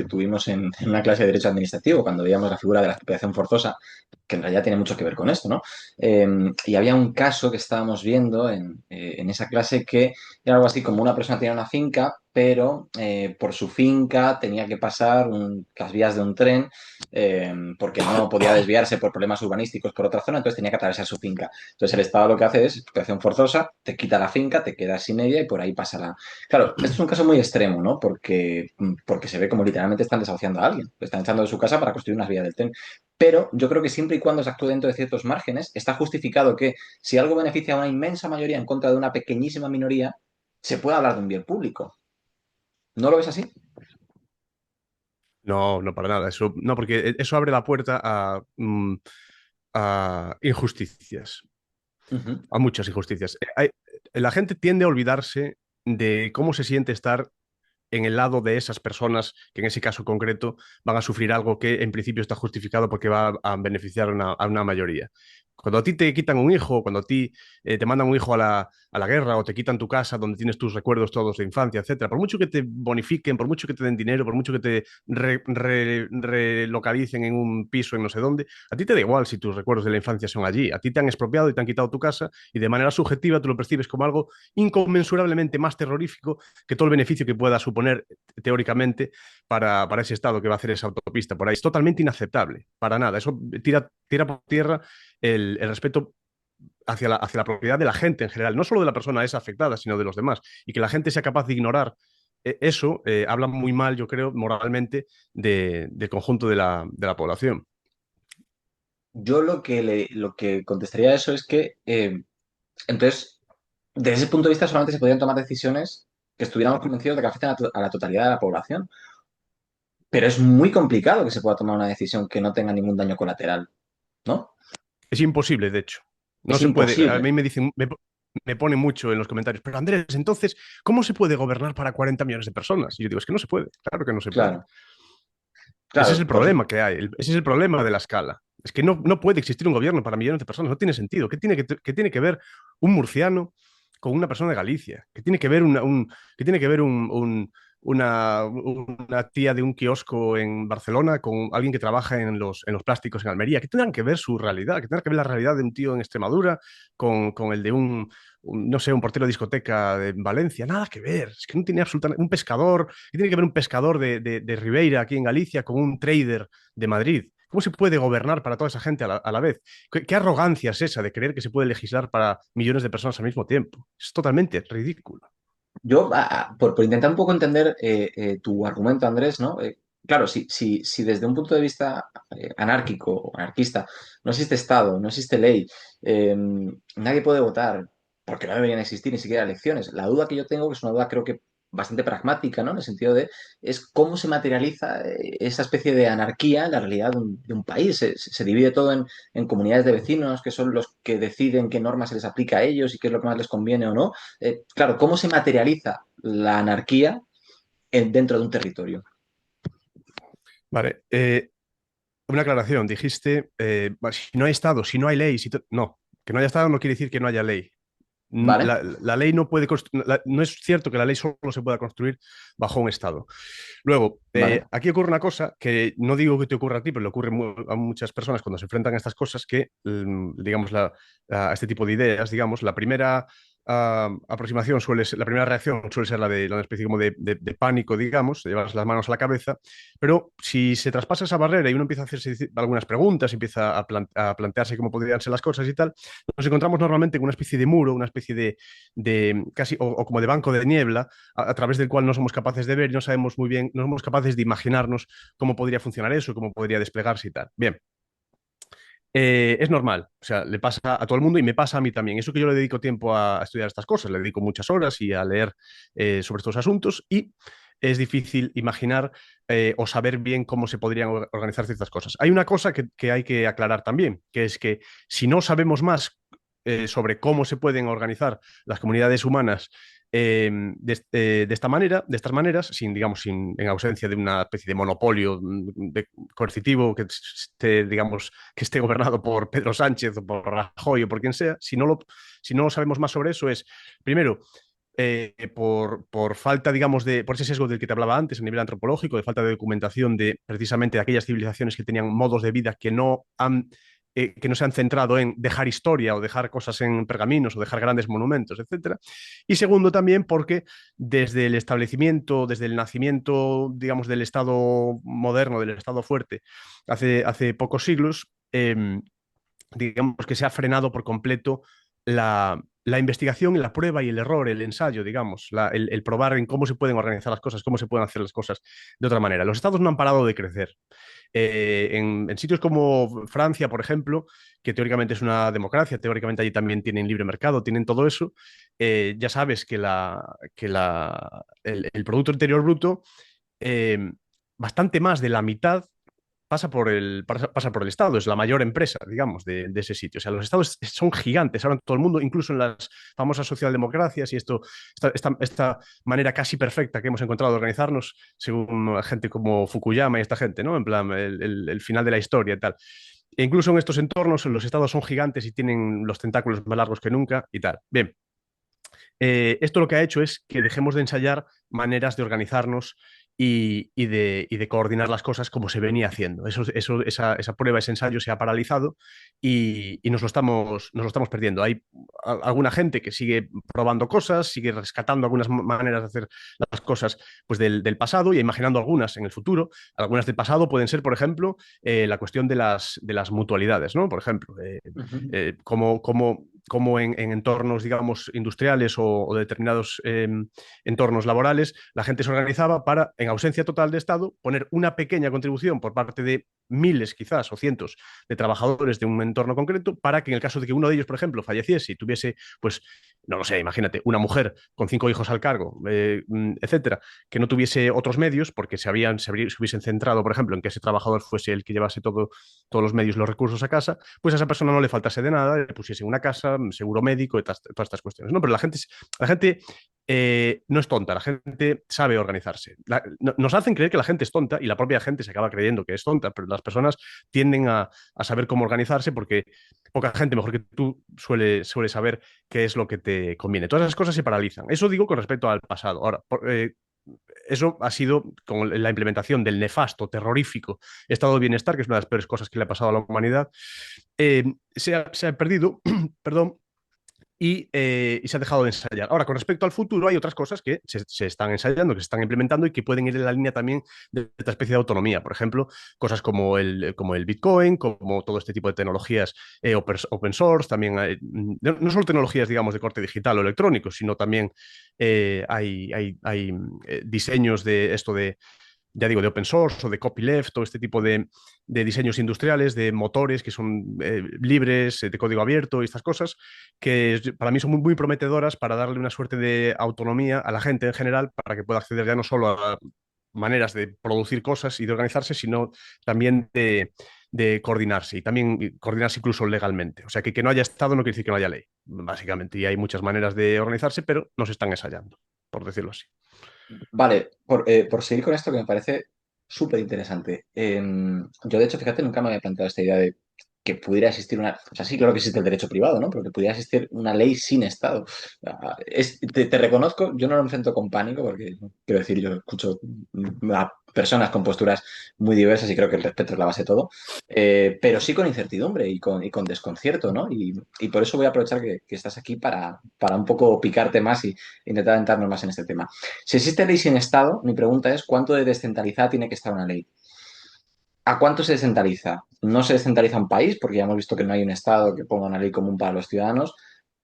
tuvimos en una clase de Derecho Administrativo, cuando veíamos la figura de la expropiación forzosa, que en realidad tiene mucho que ver con esto, ¿no? Y había un caso que estábamos viendo en esa clase que era algo así como una persona tenía una finca, pero por su finca tenía que pasar las vías de un tren porque no podía desviarse por problemas urbanísticos por otra zona, entonces tenía que atravesar su finca. Entonces el Estado lo que hace es expropiación forzosa, te quita la finca, te quedas sin ella y por ahí pasa la... Claro, esto es un caso muy extremo, ¿no? Porque se ve como literalmente están desahuciando a alguien, lo están echando de su casa para construir unas vías del tren. Pero yo creo que siempre y cuando se actúe dentro de ciertos márgenes, está justificado que si algo beneficia a una inmensa mayoría en contra de una pequeñísima minoría, se puede hablar de un bien público. ¿No lo ves así? No, no para nada. Eso, no, porque eso abre la puerta a injusticias, Ujú. a muchas injusticias. La gente tiende a olvidarse de cómo se siente estar en el lado de esas personas que en ese caso concreto van a sufrir algo que en principio está justificado porque va a beneficiar a una mayoría. Cuando a ti te quitan un hijo, cuando a ti te mandan un hijo a la guerra o te quitan tu casa donde tienes tus recuerdos todos de infancia, etcétera, por mucho que te bonifiquen, por mucho que te den dinero, por mucho que te relocalicen en un piso en no sé dónde, a ti te da igual si tus recuerdos de la infancia son allí. A ti te han expropiado y te han quitado tu casa y de manera subjetiva tú lo percibes como algo inconmensurablemente más terrorífico que todo el beneficio que pueda suponer teóricamente para ese Estado que va a hacer esa autopista por ahí. Es totalmente inaceptable, para nada. Eso tira por tierra el respeto hacia la propiedad de la gente en general, no solo de la persona esa afectada, sino de los demás. Y que la gente sea capaz de ignorar eso habla muy mal, yo creo, moralmente, del conjunto de la población. Yo lo que contestaría a eso es que, entonces, desde ese punto de vista solamente se podrían tomar decisiones que estuviéramos convencidos de que afectan a la totalidad de la población. Pero es muy complicado que se pueda tomar una decisión que no tenga ningún daño colateral, ¿no? Es imposible, de hecho. No Es se puede. A imposible. mí me dicen, me pone mucho en los comentarios, pero Andrés, entonces, ¿cómo se puede gobernar para 40 millones de personas? Y yo digo, es que no se puede, claro que no se puede. Claro, Ese es claro, el problema que hay, ese es el problema de la escala. Es que no puede existir un gobierno para millones de personas, no tiene sentido. ¿Qué tiene que ver un murciano con una persona de Galicia? ¿Qué tiene que ver, qué tiene que ver una tía de un kiosco en Barcelona con alguien que trabaja en los plásticos en Almería? ¿Qué tendrán que ver su realidad? ¿Qué tendrá que ver la realidad de un tío en Extremadura con el de no sé, un portero de discoteca de Valencia? Nada que ver. Es que no tiene absolutamente... Un pescador, ¿qué tiene que ver un pescador de Ribeira aquí en Galicia con un trader de Madrid? ¿Cómo se puede gobernar para toda esa gente a la vez? ¿Qué arrogancia es esa de creer que se puede legislar para millones de personas al mismo tiempo? Es totalmente ridículo. yo, por intentar un poco entender tu argumento, Andrés, ¿no? Claro, si desde un punto de vista anárquico o anarquista no existe Estado, no existe ley, nadie puede votar, porque no deberían existir ni siquiera elecciones. La duda que yo tengo, que es una duda creo que bastante pragmática, ¿no? En el sentido de, es cómo se materializa esa especie de anarquía en la realidad de un país. Se divide todo en comunidades de vecinos, que son los que deciden qué normas se les aplica a ellos y qué es lo que más les conviene o no. Claro, ¿cómo se materializa la anarquía dentro de un territorio? Vale, una aclaración. Dijiste, si no hay Estado, si no hay ley, no, que no haya Estado no quiere decir que no haya ley. ¿Vale? La ley no puede no es cierto que la ley solo se pueda construir bajo un Estado. Luego, ¿Vale? aquí ocurre una cosa que no digo que te ocurra a ti, pero le ocurre a muchas personas cuando se enfrentan a estas cosas que, digamos, a este tipo de ideas, digamos, la primera aproximación suele ser, la primera reacción suele ser la de una especie como de pánico, digamos, de llevar las manos a la cabeza, pero si se traspasa esa barrera y uno empieza a hacerse algunas preguntas, empieza a plantearse cómo podrían ser las cosas y tal, nos encontramos normalmente con una especie de muro, una especie de casi, o como de banco de niebla, a través del cual no somos capaces de ver y no sabemos muy bien, no somos capaces de imaginarnos cómo podría funcionar eso, cómo podría desplegarse y tal. Bien, es normal, o sea, le pasa a todo el mundo y me pasa a mí también. Eso que yo le dedico tiempo a estudiar estas cosas, le dedico muchas horas y a leer sobre estos asuntos y es difícil imaginar o saber bien cómo se podrían organizar ciertas cosas. Hay una cosa que hay que aclarar también, que es que si no sabemos más sobre cómo se pueden organizar las comunidades humanas de esta manera, de estas maneras, sin, digamos, en ausencia de una especie de monopolio coercitivo que esté, digamos, que esté gobernado por Pedro Sánchez o por Rajoy o por quien sea, si no sabemos más sobre eso es, primero, por falta, digamos, por ese sesgo del que te hablaba antes a nivel antropológico, de falta de documentación de precisamente de aquellas civilizaciones que tenían modos de vida que no se han centrado en dejar historia o dejar cosas en pergaminos o dejar grandes monumentos, etcétera. Y segundo, también porque desde el establecimiento, desde el nacimiento, digamos, del Estado moderno, del Estado fuerte, hace pocos siglos, digamos que se ha frenado por completo la investigación y la prueba y el error, el ensayo, digamos, el probar en cómo se pueden organizar las cosas, cómo se pueden hacer las cosas de otra manera. Los estados no han parado de crecer. En sitios como Francia, por ejemplo, que teóricamente es una democracia, teóricamente allí también tienen libre mercado, tienen todo eso, ya sabes que el Producto Interior Bruto, eh, bastante más de la mitad pasa por el Estado, es la mayor empresa, digamos, de ese sitio. O sea, los Estados son gigantes, ahora todo el mundo, incluso en las famosas socialdemocracias y esta manera casi perfecta que hemos encontrado de organizarnos, según gente como Fukuyama y esta gente, ¿no? En plan, el final de la historia y tal. E incluso en estos entornos, los estados son gigantes y tienen los tentáculos más largos que nunca y tal. Bien, esto lo que ha hecho es que dejemos de ensayar maneras de organizarnos y de coordinar las cosas como se venía haciendo. Esa prueba, ese ensayo se ha paralizado y nos lo estamos perdiendo. Hay alguna gente que sigue probando cosas, sigue rescatando algunas maneras de hacer las cosas pues, del pasado y imaginando algunas en el futuro. Algunas del pasado pueden ser, por ejemplo, la cuestión de las mutualidades, ¿no? Por ejemplo, Ujú. como en entornos, digamos, industriales o determinados entornos laborales, la gente se organizaba para, en ausencia total de Estado, poner una pequeña contribución por parte de miles, quizás, o cientos de trabajadores de un entorno concreto, para que en el caso de que uno de ellos, por ejemplo, falleciese y tuviese, pues, no lo sé, imagínate, una mujer con 5 hijos al cargo, etcétera, que no tuviese otros medios, porque se hubiesen centrado, por ejemplo, en que ese trabajador fuese el que llevase todos los medios, los recursos a casa, pues a esa persona no le faltase de nada, le pusiese una casa, seguro médico, y todas estas cuestiones. ¿No? Pero la gente no es tonta, la gente sabe organizarse. Nos hacen creer que la gente es tonta y la propia gente se acaba creyendo que es tonta, pero las personas tienden a saber cómo organizarse porque poca gente mejor que tú suele saber qué es lo que te conviene. Todas esas cosas se paralizan. Eso digo con respecto al pasado. Ahora, eso ha sido con la implementación del nefasto, terrorífico estado de bienestar, que es una de las peores cosas que le ha pasado a la humanidad. Se ha perdido, perdón, y se ha dejado de ensayar. Ahora, con respecto al futuro, hay otras cosas que se están ensayando, que se están implementando y que pueden ir en la línea también de esta especie de autonomía. Por ejemplo, cosas como el Bitcoin, como todo este tipo de tecnologías open source, también no solo tecnologías, digamos, de corte digital o electrónico, sino también hay diseños de esto de ya digo, de open source o de copyleft, todo este tipo de diseños industriales, de motores que son libres, de código abierto y estas cosas, que para mí son muy, muy prometedoras para darle una suerte de autonomía a la gente en general, para que pueda acceder ya no solo a maneras de producir cosas y de organizarse, sino también de coordinarse y también coordinarse incluso legalmente. O sea, que no haya Estado no quiere decir que no haya ley, básicamente. Y hay muchas maneras de organizarse, pero no se están ensayando, por decirlo así. Vale, por seguir con esto que me parece súper interesante. Yo, de hecho, fíjate, nunca me había planteado esta idea de que pudiera existir una. O sea, sí, claro que existe el derecho privado, ¿no? Pero que pudiera existir una ley sin Estado. Te reconozco, yo no lo enfrento con pánico, porque quiero decir, yo escucho personas con posturas muy diversas y creo que el respeto es la base de todo, pero sí con incertidumbre y con desconcierto, ¿no? Y por eso voy a aprovechar que estás aquí para un poco picarte más y intentar adentrarnos más en este tema. Si existe ley sin Estado, mi pregunta es, ¿cuánto de descentralizada tiene que estar una ley? ¿A cuánto se descentraliza? No se descentraliza un país, porque ya hemos visto que no hay un Estado que ponga una ley común para los ciudadanos.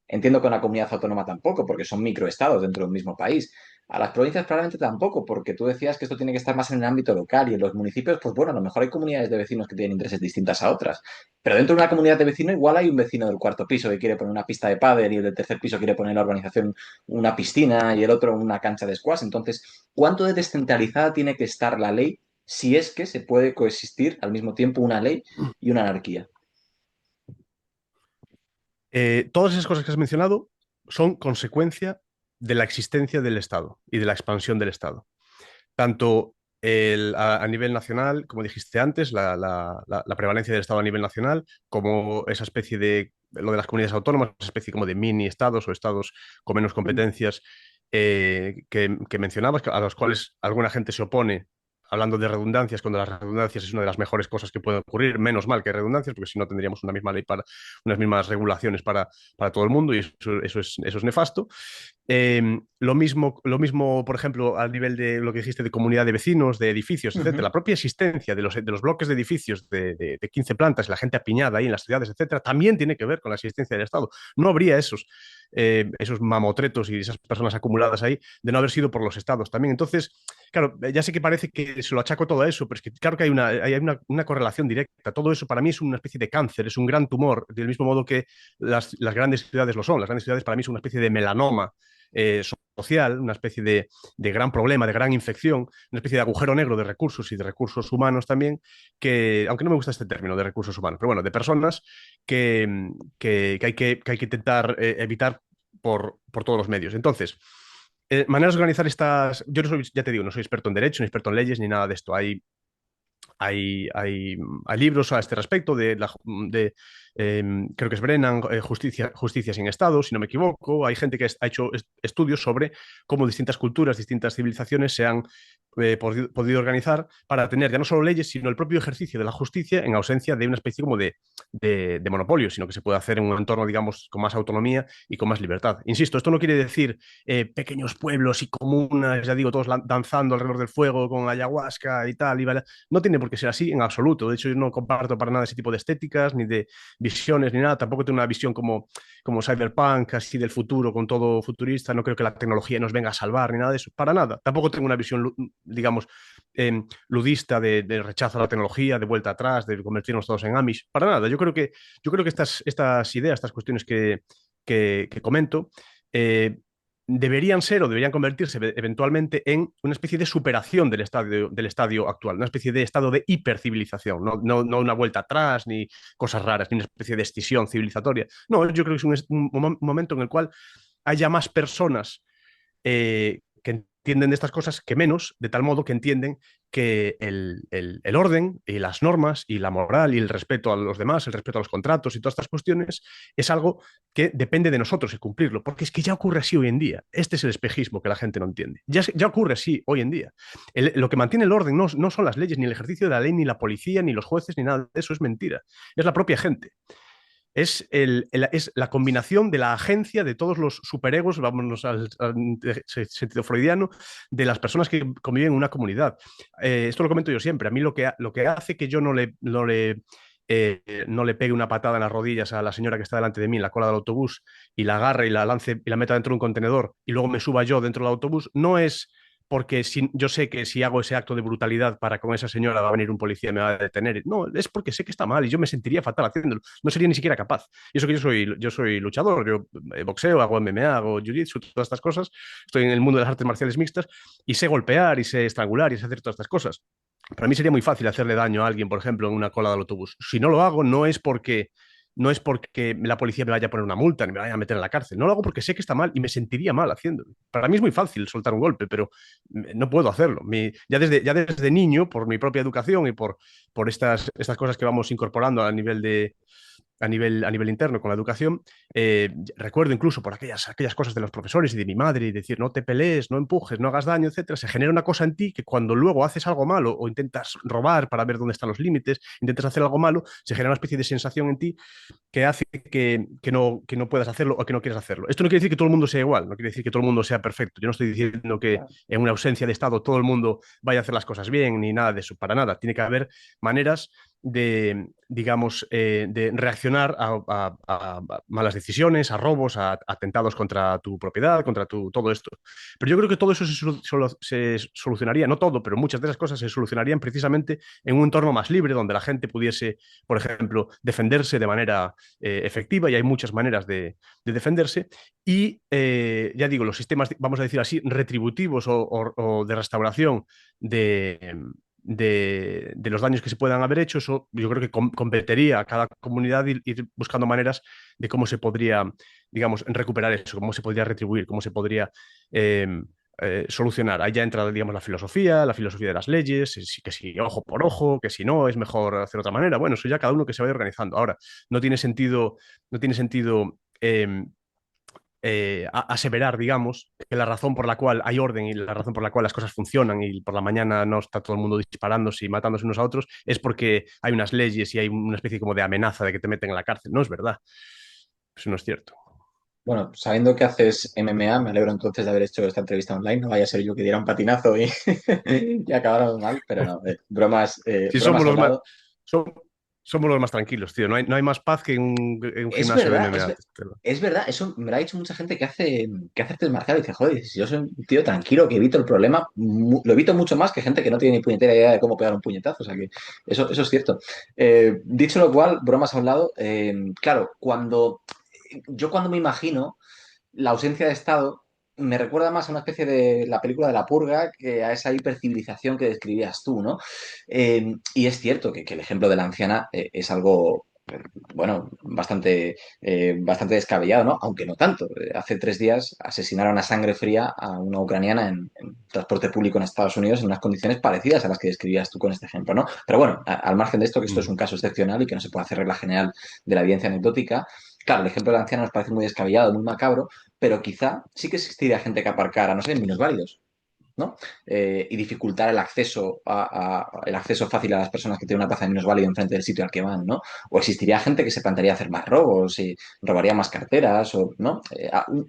Entiendo que una comunidad autónoma tampoco, porque son microestados dentro de un mismo país. A las provincias probablemente tampoco, porque tú decías que esto tiene que estar más en el ámbito local y en los municipios, pues bueno, a lo mejor hay comunidades de vecinos que tienen intereses distintas a otras. Pero dentro de una comunidad de vecinos igual hay un vecino del cuarto piso que quiere poner una pista de pádel y el del tercer piso quiere poner en la urbanización una piscina y el otro una cancha de squash. Entonces, ¿cuánto de descentralizada tiene que estar la ley si es que se puede coexistir al mismo tiempo una ley y una anarquía? Todas esas cosas que has mencionado son consecuencia de la existencia del Estado y de la expansión del Estado. Tanto a nivel nacional, como dijiste antes, la prevalencia del Estado a nivel nacional, como esa especie de, lo de las comunidades autónomas, esa especie como de mini estados o estados con menos competencias que mencionabas, a los cuales alguna gente se opone. Hablando de redundancias, cuando las redundancias es una de las mejores cosas que pueden ocurrir, menos mal que hay redundancias, porque si no tendríamos una misma ley para unas mismas regulaciones para todo el mundo y eso es nefasto. Lo mismo, por ejemplo, al nivel de lo que dijiste de comunidad de vecinos, de edificios, etcétera. Ujú. La propia existencia de los bloques de edificios de 15 plantas, la gente apiñada ahí en las ciudades, etcétera, también tiene que ver con la existencia del Estado. No habría esos mamotretos y esas personas acumuladas ahí de no haber sido por los estados también. Entonces, claro, ya sé que parece que se lo achaco todo a eso, pero es que claro que hay una correlación directa. Todo eso para mí es una especie de cáncer, es un gran tumor, del mismo modo que las grandes ciudades lo son. Las grandes ciudades para mí son una especie de melanoma social, una especie de gran problema, de gran infección, una especie de agujero negro de recursos y de recursos humanos también, que, aunque no me gusta este término de recursos humanos, pero bueno, de personas que hay que intentar evitar por todos los medios. Entonces, maneras de organizar estas. Yo no soy, ya te digo, no soy experto en derecho, ni experto en leyes, ni nada de esto. Hay libros a este respecto creo que es Brennan, Justicia sin Estado, si no me equivoco. Hay gente que ha hecho estudios sobre cómo distintas culturas, distintas civilizaciones se han podido organizar para tener ya no solo leyes, sino el propio ejercicio de la justicia en ausencia de una especie como de monopolio, sino que se puede hacer en un entorno, digamos, con más autonomía y con más libertad. Insisto, esto no quiere decir pequeños pueblos y comunas, ya digo, todos danzando alrededor del fuego con ayahuasca y tal, no tiene por qué ser así en absoluto. De hecho, yo no comparto para nada ese tipo de estéticas, ni de visiones, ni nada. Tampoco tengo una visión como cyberpunk, así del futuro, con todo futurista. No creo que la tecnología nos venga a salvar, ni nada de eso. Para nada. Tampoco tengo una visión, digamos, ludista de rechazo a la tecnología, de vuelta atrás, de convertirnos todos en Amish. Para nada. Yo creo que estas ideas, estas cuestiones que comento, deberían ser o deberían convertirse eventualmente en una especie de superación del estadio actual, una especie de estado de hipercivilización, no una vuelta atrás, ni cosas raras, ni una especie de escisión civilizatoria. No, yo creo que es un momento en el cual haya más personas que entienden de estas cosas que menos, de tal modo que entienden que el orden y las normas y la moral y el respeto a los demás, el respeto a los contratos y todas estas cuestiones es algo que depende de nosotros y cumplirlo, porque es que ya ocurre así hoy en día. Este es el espejismo que la gente no entiende. Ya ocurre así hoy en día. Lo que mantiene el orden no son las leyes, ni el ejercicio de la ley, ni la policía, ni los jueces, ni nada de eso, es mentira. Es la propia gente. Es la combinación de la agencia de todos los superegos, vámonos al sentido freudiano, de las personas que conviven en una comunidad. Esto lo comento yo siempre. A mí lo que hace que yo no le pegue una patada en las rodillas a la señora que está delante de mí en la cola del autobús y la agarre y la lance y la meta dentro de un contenedor y luego me suba yo dentro del autobús, no es porque yo sé que si hago ese acto de brutalidad para con esa señora va a venir un policía y me va a detener. No, es porque sé que está mal y yo me sentiría fatal haciéndolo. No sería ni siquiera capaz. Y eso que yo soy luchador, yo boxeo, hago MMA, hago jiu-jitsu, todas estas cosas. Estoy en el mundo de las artes marciales mixtas y sé golpear y sé estrangular y sé hacer todas estas cosas. Para mí sería muy fácil hacerle daño a alguien, por ejemplo, en una cola del autobús. Si no lo hago, no es porque la policía me vaya a poner una multa ni me vaya a meter en la cárcel. No lo hago porque sé que está mal y me sentiría mal haciéndolo. Para mí es muy fácil soltar un golpe, pero no puedo hacerlo. Ya desde niño, por mi propia educación y por estas cosas que vamos incorporando a nivel a nivel interno con la educación. Recuerdo incluso por aquellas cosas de los profesores y de mi madre, y decir, no te pelees, no empujes, no hagas daño, etcétera. Se genera una cosa en ti que cuando luego haces algo malo o intentas robar para ver dónde están los límites, intentas hacer algo malo, se genera una especie de sensación en ti que hace que no puedas hacerlo o que no quieras hacerlo. Esto no quiere decir que todo el mundo sea igual, no quiere decir que todo el mundo sea perfecto. Yo no estoy diciendo que en una ausencia de Estado todo el mundo vaya a hacer las cosas bien, ni nada de eso, para nada. Tiene que haber maneras de, digamos, de reaccionar a malas decisiones, a robos, a atentados contra tu propiedad, contra todo esto. Pero yo creo que todo eso se solucionaría, no todo, pero muchas de esas cosas se solucionarían precisamente en un entorno más libre, donde la gente pudiese, por ejemplo, defenderse de manera efectiva, y hay muchas maneras de defenderse. Y ya digo, los sistemas, vamos a decir así, retributivos o de restauración de, de los daños que se puedan haber hecho, eso yo creo que competiría a cada comunidad ir buscando maneras de cómo se podría, digamos, recuperar eso, cómo se podría retribuir, cómo se podría solucionar. Ahí ya entra, digamos, la filosofía de las leyes, que si ojo por ojo, que si no, es mejor hacer otra manera. Bueno, eso ya cada uno que se vaya organizando. Ahora, no tiene sentido aseverar, digamos, que la razón por la cual hay orden y la razón por la cual las cosas funcionan y por la mañana no está todo el mundo disparándose y matándose unos a otros es porque hay unas leyes y hay una especie como de amenaza de que te meten en la cárcel. No es verdad. Eso no es cierto. Bueno, sabiendo que haces MMA, me alegro entonces de haber hecho esta entrevista online. No vaya a ser yo que diera un patinazo y, y acabara mal, pero no, Si bromas somos a un los más, lado. som- somos los más tranquilos, tío. No hay más paz que en un Es gimnasio de verdad, MMA. es verdad, eso me lo ha dicho mucha gente que hace artes marciales. Dice, joder, si yo soy un tío tranquilo que evito el problema, lo evito mucho más que gente que no tiene ni puñetera idea de cómo pegar un puñetazo. O sea que eso es cierto. Dicho lo cual, bromas a un lado, claro, cuando me imagino la ausencia de Estado, me recuerda más a una especie de la película de la purga que a esa hipercivilización que describías tú, ¿no? Y es cierto que el ejemplo de la anciana es algo, bueno, bastante descabellado, ¿no? Aunque no tanto. Hace 3 días asesinaron a sangre fría a una ucraniana en transporte público en Estados Unidos en unas condiciones parecidas a las que describías tú con este ejemplo, ¿no? Pero bueno, al margen de esto, que esto es Mm. un caso excepcional y que no se puede hacer regla general de la evidencia anecdótica, claro, el ejemplo de la anciana nos parece muy descabellado, muy macabro, pero quizá sí que existiría gente que aparcara, no sé, en minusválidos, ¿no? Y dificultar el acceso fácil a las personas que tienen una plaza de minusválido enfrente del sitio al que van, ¿no? O existiría gente que se plantearía hacer más robos y robaría más carteras, o, ¿no?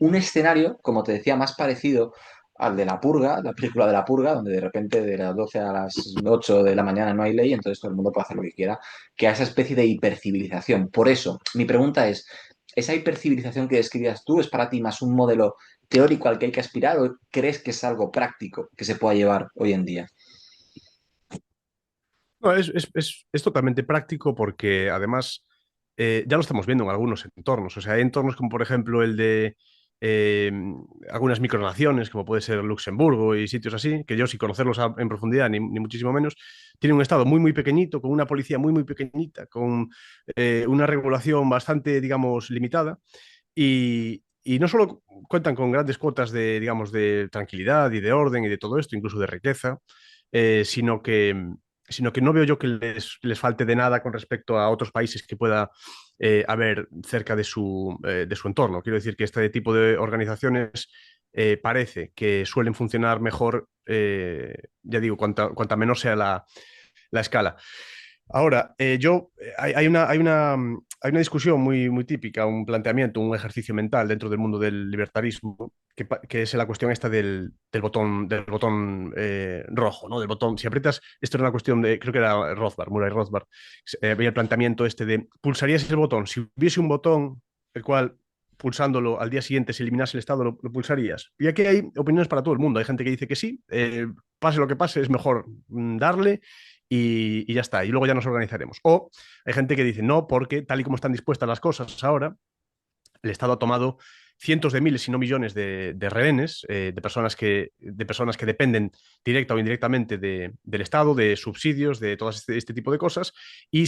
Un escenario, como te decía, más parecido al de La Purga, la película de La Purga, donde de repente de las 12 a las 8 de la mañana no hay ley, entonces todo el mundo puede hacer lo que quiera, que a esa especie de hipercivilización. Por eso, mi pregunta es, ¿esa hipercivilización que describías tú es para ti más un modelo teórico al que hay que aspirar o crees que es algo práctico que se pueda llevar hoy en día? No, es totalmente práctico porque además ya lo estamos viendo en algunos entornos. O sea, hay entornos como por ejemplo el de eh, algunas micronaciones, como puede ser Luxemburgo y sitios así, que yo sin conocerlos en profundidad, ni muchísimo menos, tienen un estado muy, muy pequeñito, con una policía muy, muy pequeñita, con una regulación bastante, digamos, limitada. Y no solo cuentan con grandes cuotas de, digamos, de tranquilidad y de orden y de todo esto, incluso de riqueza, eh, sino que, sino que no veo yo que les falte de nada con respecto a otros países que pueda haber cerca de su entorno. Quiero decir que este tipo de organizaciones parece que suelen funcionar mejor, ya digo, cuanta menor sea la escala. Ahora, hay una discusión muy, muy típica, un planteamiento, un ejercicio mental dentro del mundo del libertarismo, que es la cuestión esta del botón rojo, ¿no? Del botón, si aprietas, esto era una cuestión de, creo que era Rothbard, Murray Rothbard, había el planteamiento este de, ¿pulsarías el botón? Si hubiese un botón, el cual pulsándolo al día siguiente se eliminase el estado, lo pulsarías. Y aquí hay opiniones para todo el mundo. Hay gente que dice que sí, pase lo que pase, es mejor darle y ya está, y luego ya nos organizaremos. O hay gente que dice no, porque tal y como están dispuestas las cosas ahora, el Estado ha tomado cientos de miles, si no millones, de rehenes, de personas que dependen directa o indirectamente del Estado, de subsidios, de todo este tipo de cosas, y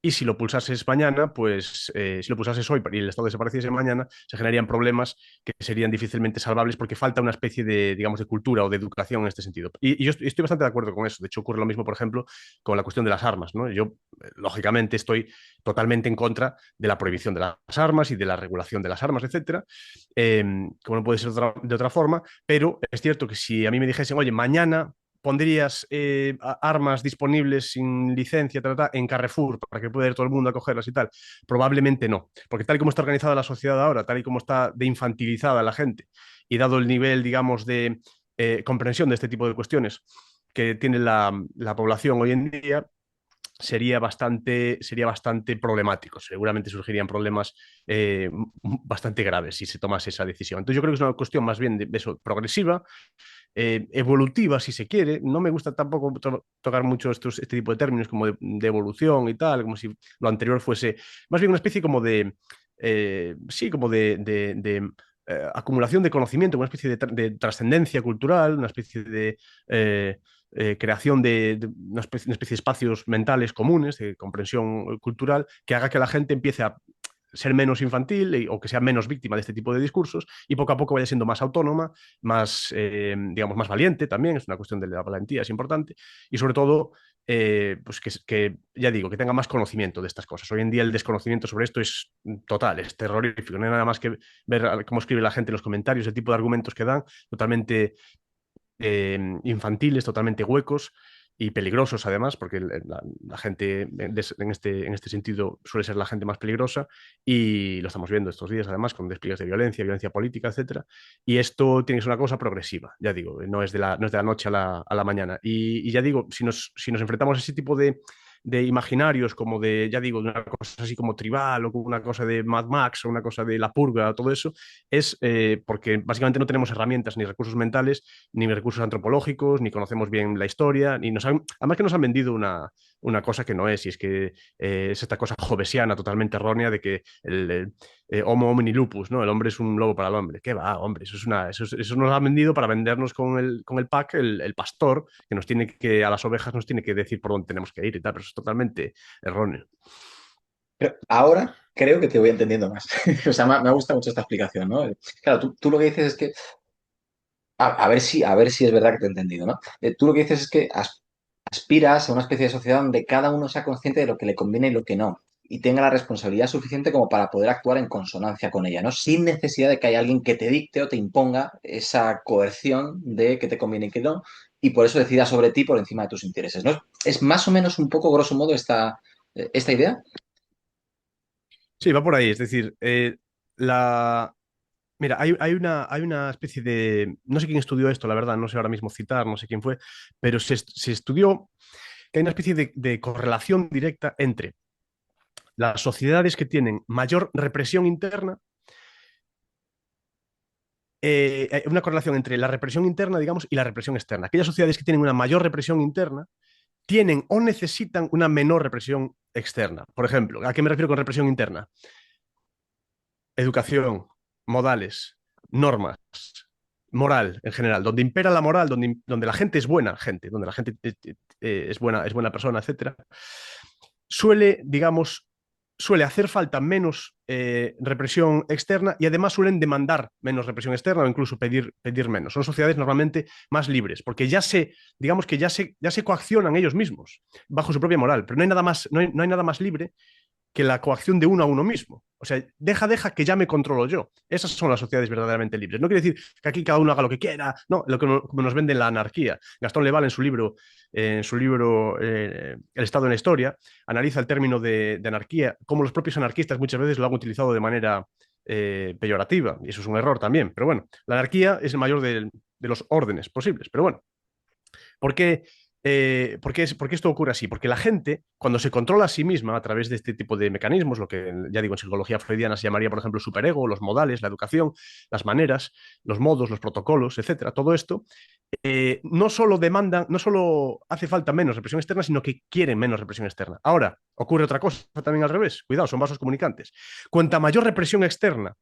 Y si lo pulsases mañana, pues si lo pulsases hoy y el Estado desapareciese mañana, se generarían problemas que serían difícilmente salvables porque falta una especie de, digamos, de cultura o de educación en este sentido. Y yo estoy bastante de acuerdo con eso. De hecho, ocurre lo mismo, por ejemplo, con la cuestión de las armas, ¿no? Yo, lógicamente, estoy totalmente en contra de la prohibición de las armas y de la regulación de las armas, etcétera, como no puede ser de otra forma, pero es cierto que si a mí me dijesen, oye, mañana pondrías armas disponibles sin licencia en Carrefour para que pueda ir todo el mundo a cogerlas y tal? Probablemente no, porque tal y como está organizada la sociedad ahora, tal y como está de infantilizada la gente y dado el nivel, digamos, de comprensión de este tipo de cuestiones que tiene la población hoy en día, sería bastante problemático. Seguramente surgirían problemas bastante graves si se tomase esa decisión. Entonces yo creo que es una cuestión más bien de eso, progresiva, evolutiva, si se quiere. No me gusta tampoco tocar mucho este tipo de términos como de evolución y tal, como si lo anterior fuese más bien una especie como de, sí, como de acumulación de conocimiento, una especie de trascendencia cultural, una especie de creación de una especie de espacios mentales comunes, de comprensión cultural, que haga que la gente empiece a ser menos infantil o que sea menos víctima de este tipo de discursos y poco a poco vaya siendo más autónoma, más, digamos, más valiente también, es una cuestión de la valentía, es importante, y sobre todo, pues ya digo, que tenga más conocimiento de estas cosas. Hoy en día el desconocimiento sobre esto es total, es terrorífico, no hay nada más que ver cómo escribe la gente en los comentarios, el tipo de argumentos que dan, totalmente infantiles, totalmente huecos y peligrosos además, porque la gente en este sentido suele ser la gente más peligrosa y lo estamos viendo estos días además con despliegues de violencia, violencia política, etcétera. Y esto tiene que ser una cosa progresiva, ya digo, no es de la noche a la mañana. Y ya digo, si nos enfrentamos a ese tipo de imaginarios, como de, ya digo, de una cosa así como tribal o como una cosa de Mad Max o una cosa de La Purga, todo eso, es porque básicamente no tenemos herramientas ni recursos mentales ni recursos antropológicos, ni conocemos bien la historia, además que nos han vendido una cosa que no es, y es que es esta cosa jovesiana totalmente errónea de que el homo homini lupus, ¿no? El hombre es un lobo para el hombre. ¿Qué va, hombre? Eso nos lo han vendido para vendernos con el pack, el pastor, que nos tiene que, a las ovejas nos tiene que decir por dónde tenemos que ir y tal, pero eso es totalmente erróneo. Pero ahora creo que te voy entendiendo más. O sea, me ha gustado mucho esta explicación, ¿no? Claro, tú lo que dices es que, a ver si es verdad que te he entendido, ¿no? Tú lo que dices es que aspiras a una especie de sociedad donde cada uno sea consciente de lo que le conviene y lo que no, y tenga la responsabilidad suficiente como para poder actuar en consonancia con ella, ¿no? Sin necesidad de que haya alguien que te dicte o te imponga esa coerción de que te conviene y que no, y por eso decida sobre ti por encima de tus intereses, ¿no? Es más o menos un poco, grosso modo, esta idea. Sí, va por ahí, es decir, la... Mira, hay una especie de... No sé quién estudió esto, la verdad, no sé ahora mismo citar, no sé quién fue, pero se estudió que hay una especie de correlación directa entre las sociedades que tienen mayor represión interna, una correlación entre la represión interna, digamos, y la represión externa. Aquellas sociedades que tienen una mayor represión interna tienen o necesitan una menor represión externa. Por ejemplo, ¿a qué me refiero con represión interna? Educación, modales, normas, moral en general, donde impera la moral, donde la gente es buena gente, donde la gente es buena persona, etcétera, suele, digamos, suele hacer falta menos represión externa y además suelen demandar menos represión externa o incluso pedir menos. Son sociedades normalmente más libres, porque digamos que ya se coaccionan ellos mismos bajo su propia moral, pero no hay nada más, no hay nada más libre que la coacción de uno a uno mismo. O sea, deja que ya me controlo yo. Esas son las sociedades verdaderamente libres. No quiere decir que aquí cada uno haga lo que quiera, no, como nos vende la anarquía. Gastón Leval en su libro El Estado en la Historia, analiza el término de anarquía, como los propios anarquistas muchas veces lo han utilizado de manera peyorativa, y eso es un error también. Pero bueno, la anarquía es el mayor de los órdenes posibles. Pero bueno, ¿por qué, por qué esto ocurre así? Porque la gente, cuando se controla a sí misma a través de este tipo de mecanismos, lo que ya digo en psicología freudiana se llamaría, por ejemplo, el superego, los modales, la educación, las maneras, los modos, los protocolos, etcétera, todo esto, no solo hace falta menos represión externa, sino que quieren menos represión externa. Ahora, ocurre otra cosa también al revés. Cuidado, son vasos comunicantes. Cuanta mayor represión externa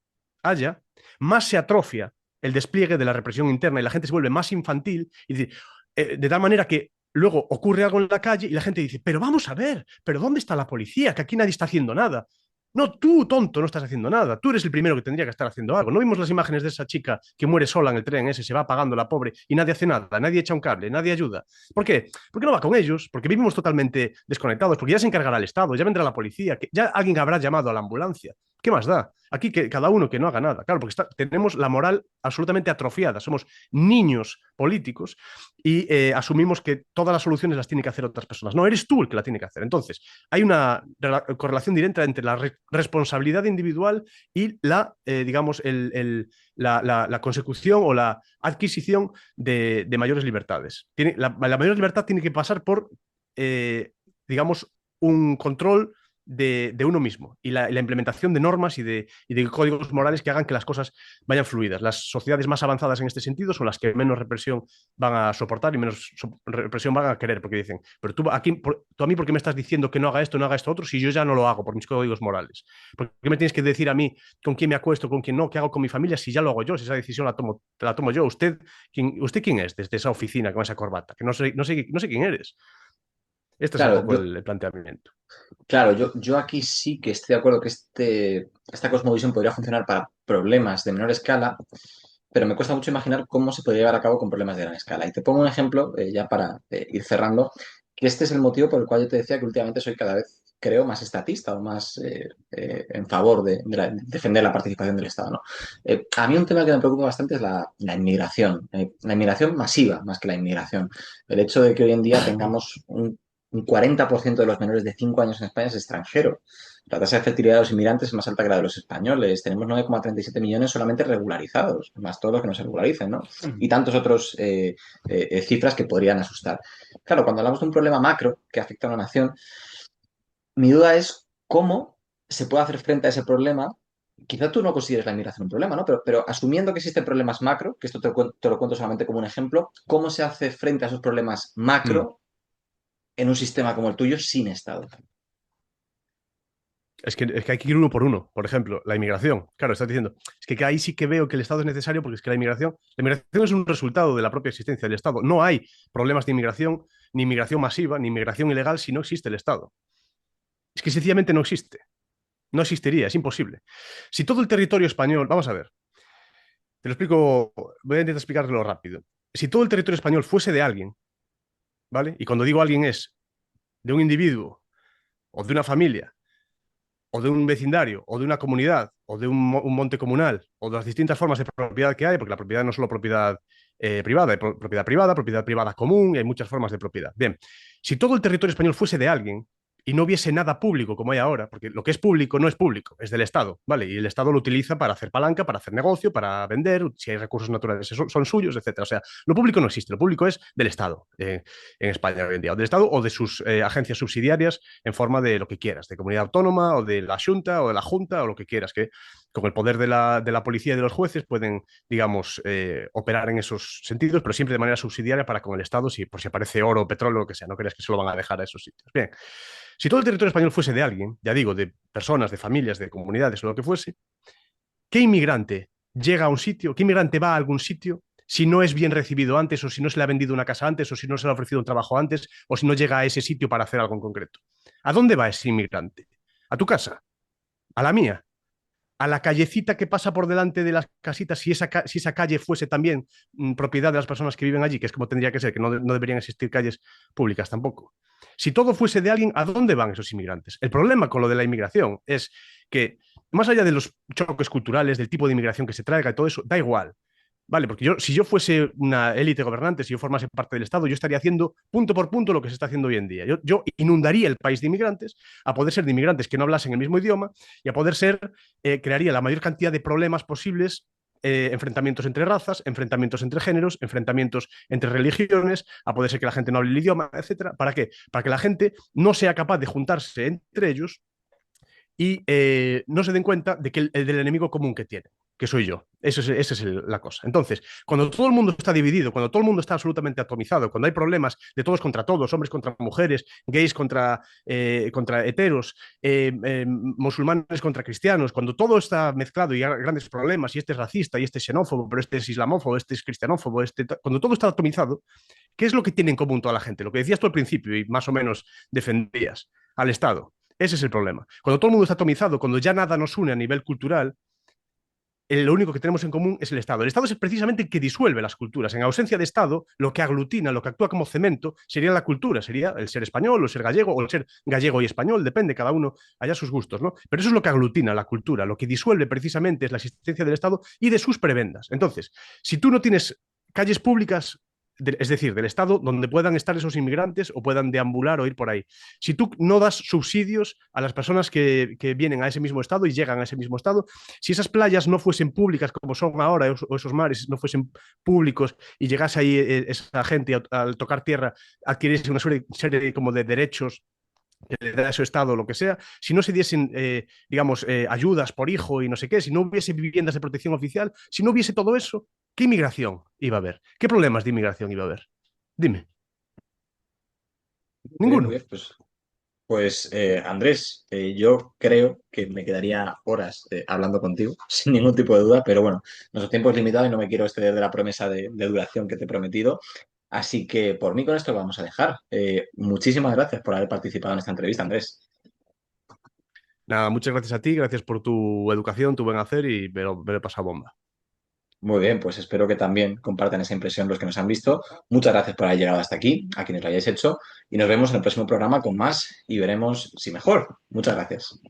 haya, más se atrofia el despliegue de la represión interna y la gente se vuelve más infantil y de tal manera que luego ocurre algo en la calle y la gente dice, pero vamos a ver, pero ¿dónde está la policía? Que aquí nadie está haciendo nada. No, tú, tonto, no estás haciendo nada. Tú eres el primero que tendría que estar haciendo algo. ¿No vimos las imágenes de esa chica que muere sola en el tren ese, se va apagando la pobre y nadie hace nada, nadie echa un cable, nadie ayuda? ¿Por qué? Porque no va con ellos, porque vivimos totalmente desconectados, porque ya se encargará el Estado, ya vendrá la policía, que ya alguien habrá llamado a la ambulancia. ¿Qué más da? Aquí que cada uno que no haga nada. Claro, porque tenemos la moral absolutamente atrofiada. Somos niños políticos y asumimos que todas las soluciones las tienen que hacer otras personas. No, eres tú el que la tiene que hacer. Entonces, hay una correlación directa entre la responsabilidad individual y digamos, la consecución o la adquisición de mayores libertades. La mayor libertad tiene que pasar por, digamos, un control de uno mismo y la implementación de normas y de códigos morales que hagan que las cosas vayan fluidas. Las sociedades más avanzadas en este sentido son las que menos represión van a soportar y menos represión van a querer, porque dicen, pero tú a mí, ¿por qué me estás diciendo que no haga esto, no haga esto otro, si yo ya no lo hago por mis códigos morales? ¿Por qué me tienes que decir a mí con quién me acuesto, con quién no, qué hago con mi familia, si ya lo hago yo, si esa decisión la tomo yo? ¿Usted quién es desde esa oficina con esa corbata? Que no sé quién eres. Este es un Claro, poco el planteamiento. claro, yo aquí sí que estoy de acuerdo que esta cosmovisión podría funcionar para problemas de menor escala, pero me cuesta mucho imaginar cómo se podría llevar a cabo con problemas de gran escala. Y te pongo un ejemplo, ya para ir cerrando, que este es el motivo por el cual yo te decía que últimamente soy cada vez, creo, más estatista o más en favor de defender la participación del Estado, ¿no? A mí un tema que me preocupa bastante es la inmigración, la inmigración masiva más que la inmigración. El hecho de que hoy en día tengamos un 40% de los menores de 5 años en España es extranjero. La tasa de fertilidad de los inmigrantes es más alta que la de los españoles. Tenemos 9,37 millones solamente regularizados, más todos los que no se regularicen, ¿no? Y tantos otros cifras que podrían asustar. Claro, cuando hablamos de un problema macro que afecta a una nación, mi duda es cómo se puede hacer frente a ese problema. Quizá tú no consideres la inmigración un problema, ¿no? Pero asumiendo que existen problemas macro, que esto te lo cuento solamente como un ejemplo, ¿cómo se hace frente a esos problemas Mm. macro en un sistema como el tuyo sin Estado? Es que hay que ir uno por uno. Por ejemplo, la inmigración. Claro, estás diciendo, es que ahí sí que veo que el Estado es necesario porque es que la inmigración es un resultado de la propia existencia del Estado. No hay problemas de inmigración, ni inmigración masiva, ni inmigración ilegal si no existe el Estado. Es que sencillamente no existe. No existiría, es imposible. Si todo el territorio español, vamos a ver, te lo explico, voy a intentar explicártelo rápido. Si todo el territorio español fuese de alguien, ¿vale? Y cuando digo alguien es de un individuo o de una familia o de un vecindario, o de una comunidad, o de un monte comunal, o de las distintas formas de propiedad que hay, porque la propiedad no es solo propiedad privada, hay propiedad privada común, y hay muchas formas de propiedad. Bien, si todo el territorio español fuese de alguien y no hubiese nada público como hay ahora, porque lo que es público no es público, es del Estado, ¿vale? Y el Estado lo utiliza para hacer palanca, para hacer negocio, para vender, si hay recursos naturales son suyos, etcétera. O sea, lo público no existe, lo público es del Estado en España hoy en día, o del Estado o de sus agencias subsidiarias en forma de lo que quieras, de comunidad autónoma o de la Junta o de la Junta o lo que quieras, que con el poder de la policía y de los jueces pueden, digamos, operar en esos sentidos, pero siempre de manera subsidiaria para con el Estado, por si aparece oro o petróleo o lo que sea, no creas que se lo van a dejar a esos sitios. Bien, si todo el territorio español fuese de alguien, ya digo, de personas, de familias, de comunidades o lo que fuese, ¿qué inmigrante llega a un sitio? ¿Qué inmigrante va a algún sitio si no es bien recibido antes o si no se le ha vendido una casa antes o si no se le ha ofrecido un trabajo antes o si no llega a ese sitio para hacer algo en concreto? ¿A dónde va ese inmigrante? ¿A tu casa? ¿A la mía? ¿A la callecita que pasa por delante de las casitas, si esa calle fuese también propiedad de las personas que viven allí, que es como tendría que ser, que no deberían existir calles públicas tampoco? Si todo fuese de alguien, ¿a dónde van esos inmigrantes? El problema con lo de la inmigración es que, más allá de los choques culturales, del tipo de inmigración que se traiga y todo eso, da igual. Vale, porque si yo fuese una élite gobernante, si yo formase parte del Estado, yo estaría haciendo punto por punto lo que se está haciendo hoy en día. Yo inundaría el país de inmigrantes, a poder ser de inmigrantes que no hablasen el mismo idioma y a poder ser, crearía la mayor cantidad de problemas posibles, enfrentamientos entre razas, enfrentamientos entre géneros, enfrentamientos entre religiones, a poder ser que la gente no hable el idioma, etcétera. ¿Para qué? Para que la gente no sea capaz de juntarse entre ellos y no se den cuenta de que del enemigo común que tienen. que soy yo. Esa es la cosa. Entonces, cuando todo el mundo está dividido, cuando todo el mundo está absolutamente atomizado, cuando hay problemas de todos contra todos, hombres contra mujeres, gays contra heteros, musulmanes contra cristianos, cuando todo está mezclado y hay grandes problemas, y este es racista, y este es xenófobo, pero este es islamófobo, este es cristianófobo, cuando todo está atomizado, ¿qué es lo que tiene en común toda la gente? Lo que decías tú al principio y más o menos defendías, al Estado. Ese es el problema. Cuando todo el mundo está atomizado, cuando ya nada nos une a nivel cultural, lo único que tenemos en común es el Estado. El Estado es precisamente el que disuelve las culturas. En ausencia de Estado, lo que aglutina, lo que actúa como cemento, sería la cultura, sería el ser español, o el ser gallego, o el ser gallego y español, depende, cada uno allá sus gustos, ¿no? Pero eso es lo que aglutina la cultura, lo que disuelve precisamente es la existencia del Estado y de sus prebendas. Entonces, si tú no tienes calles públicas, es decir, del Estado, donde puedan estar esos inmigrantes o puedan deambular o ir por ahí. Si tú no das subsidios a las personas que vienen a ese mismo Estado y llegan a ese mismo Estado, si esas playas no fuesen públicas como son ahora, o esos mares no fuesen públicos y llegase ahí esa gente al tocar tierra, adquiriese una serie como de derechos que le da a su Estado, lo que sea, si no se diesen, digamos, ayudas por hijo y no sé qué, si no hubiese viviendas de protección oficial, si no hubiese todo eso, ¿qué inmigración iba a haber? ¿Qué problemas de inmigración iba a haber? Dime. Muy bien, muy Ninguno. bien. Pues Andrés, yo creo que me quedaría horas hablando contigo, sin ningún tipo de duda, pero bueno, nuestro tiempo es limitado y no me quiero exceder de la promesa de duración que te he prometido. Así que por mí con esto lo vamos a dejar. Muchísimas gracias por haber participado en esta entrevista, Andrés. Nada, muchas gracias a ti, gracias por tu educación, tu buen hacer y me lo he pasado bomba. Muy bien, pues espero que también compartan esa impresión los que nos han visto. Muchas gracias por haber llegado hasta aquí, a quienes lo hayáis hecho, y nos vemos en el próximo programa con más y veremos si mejor. Muchas gracias.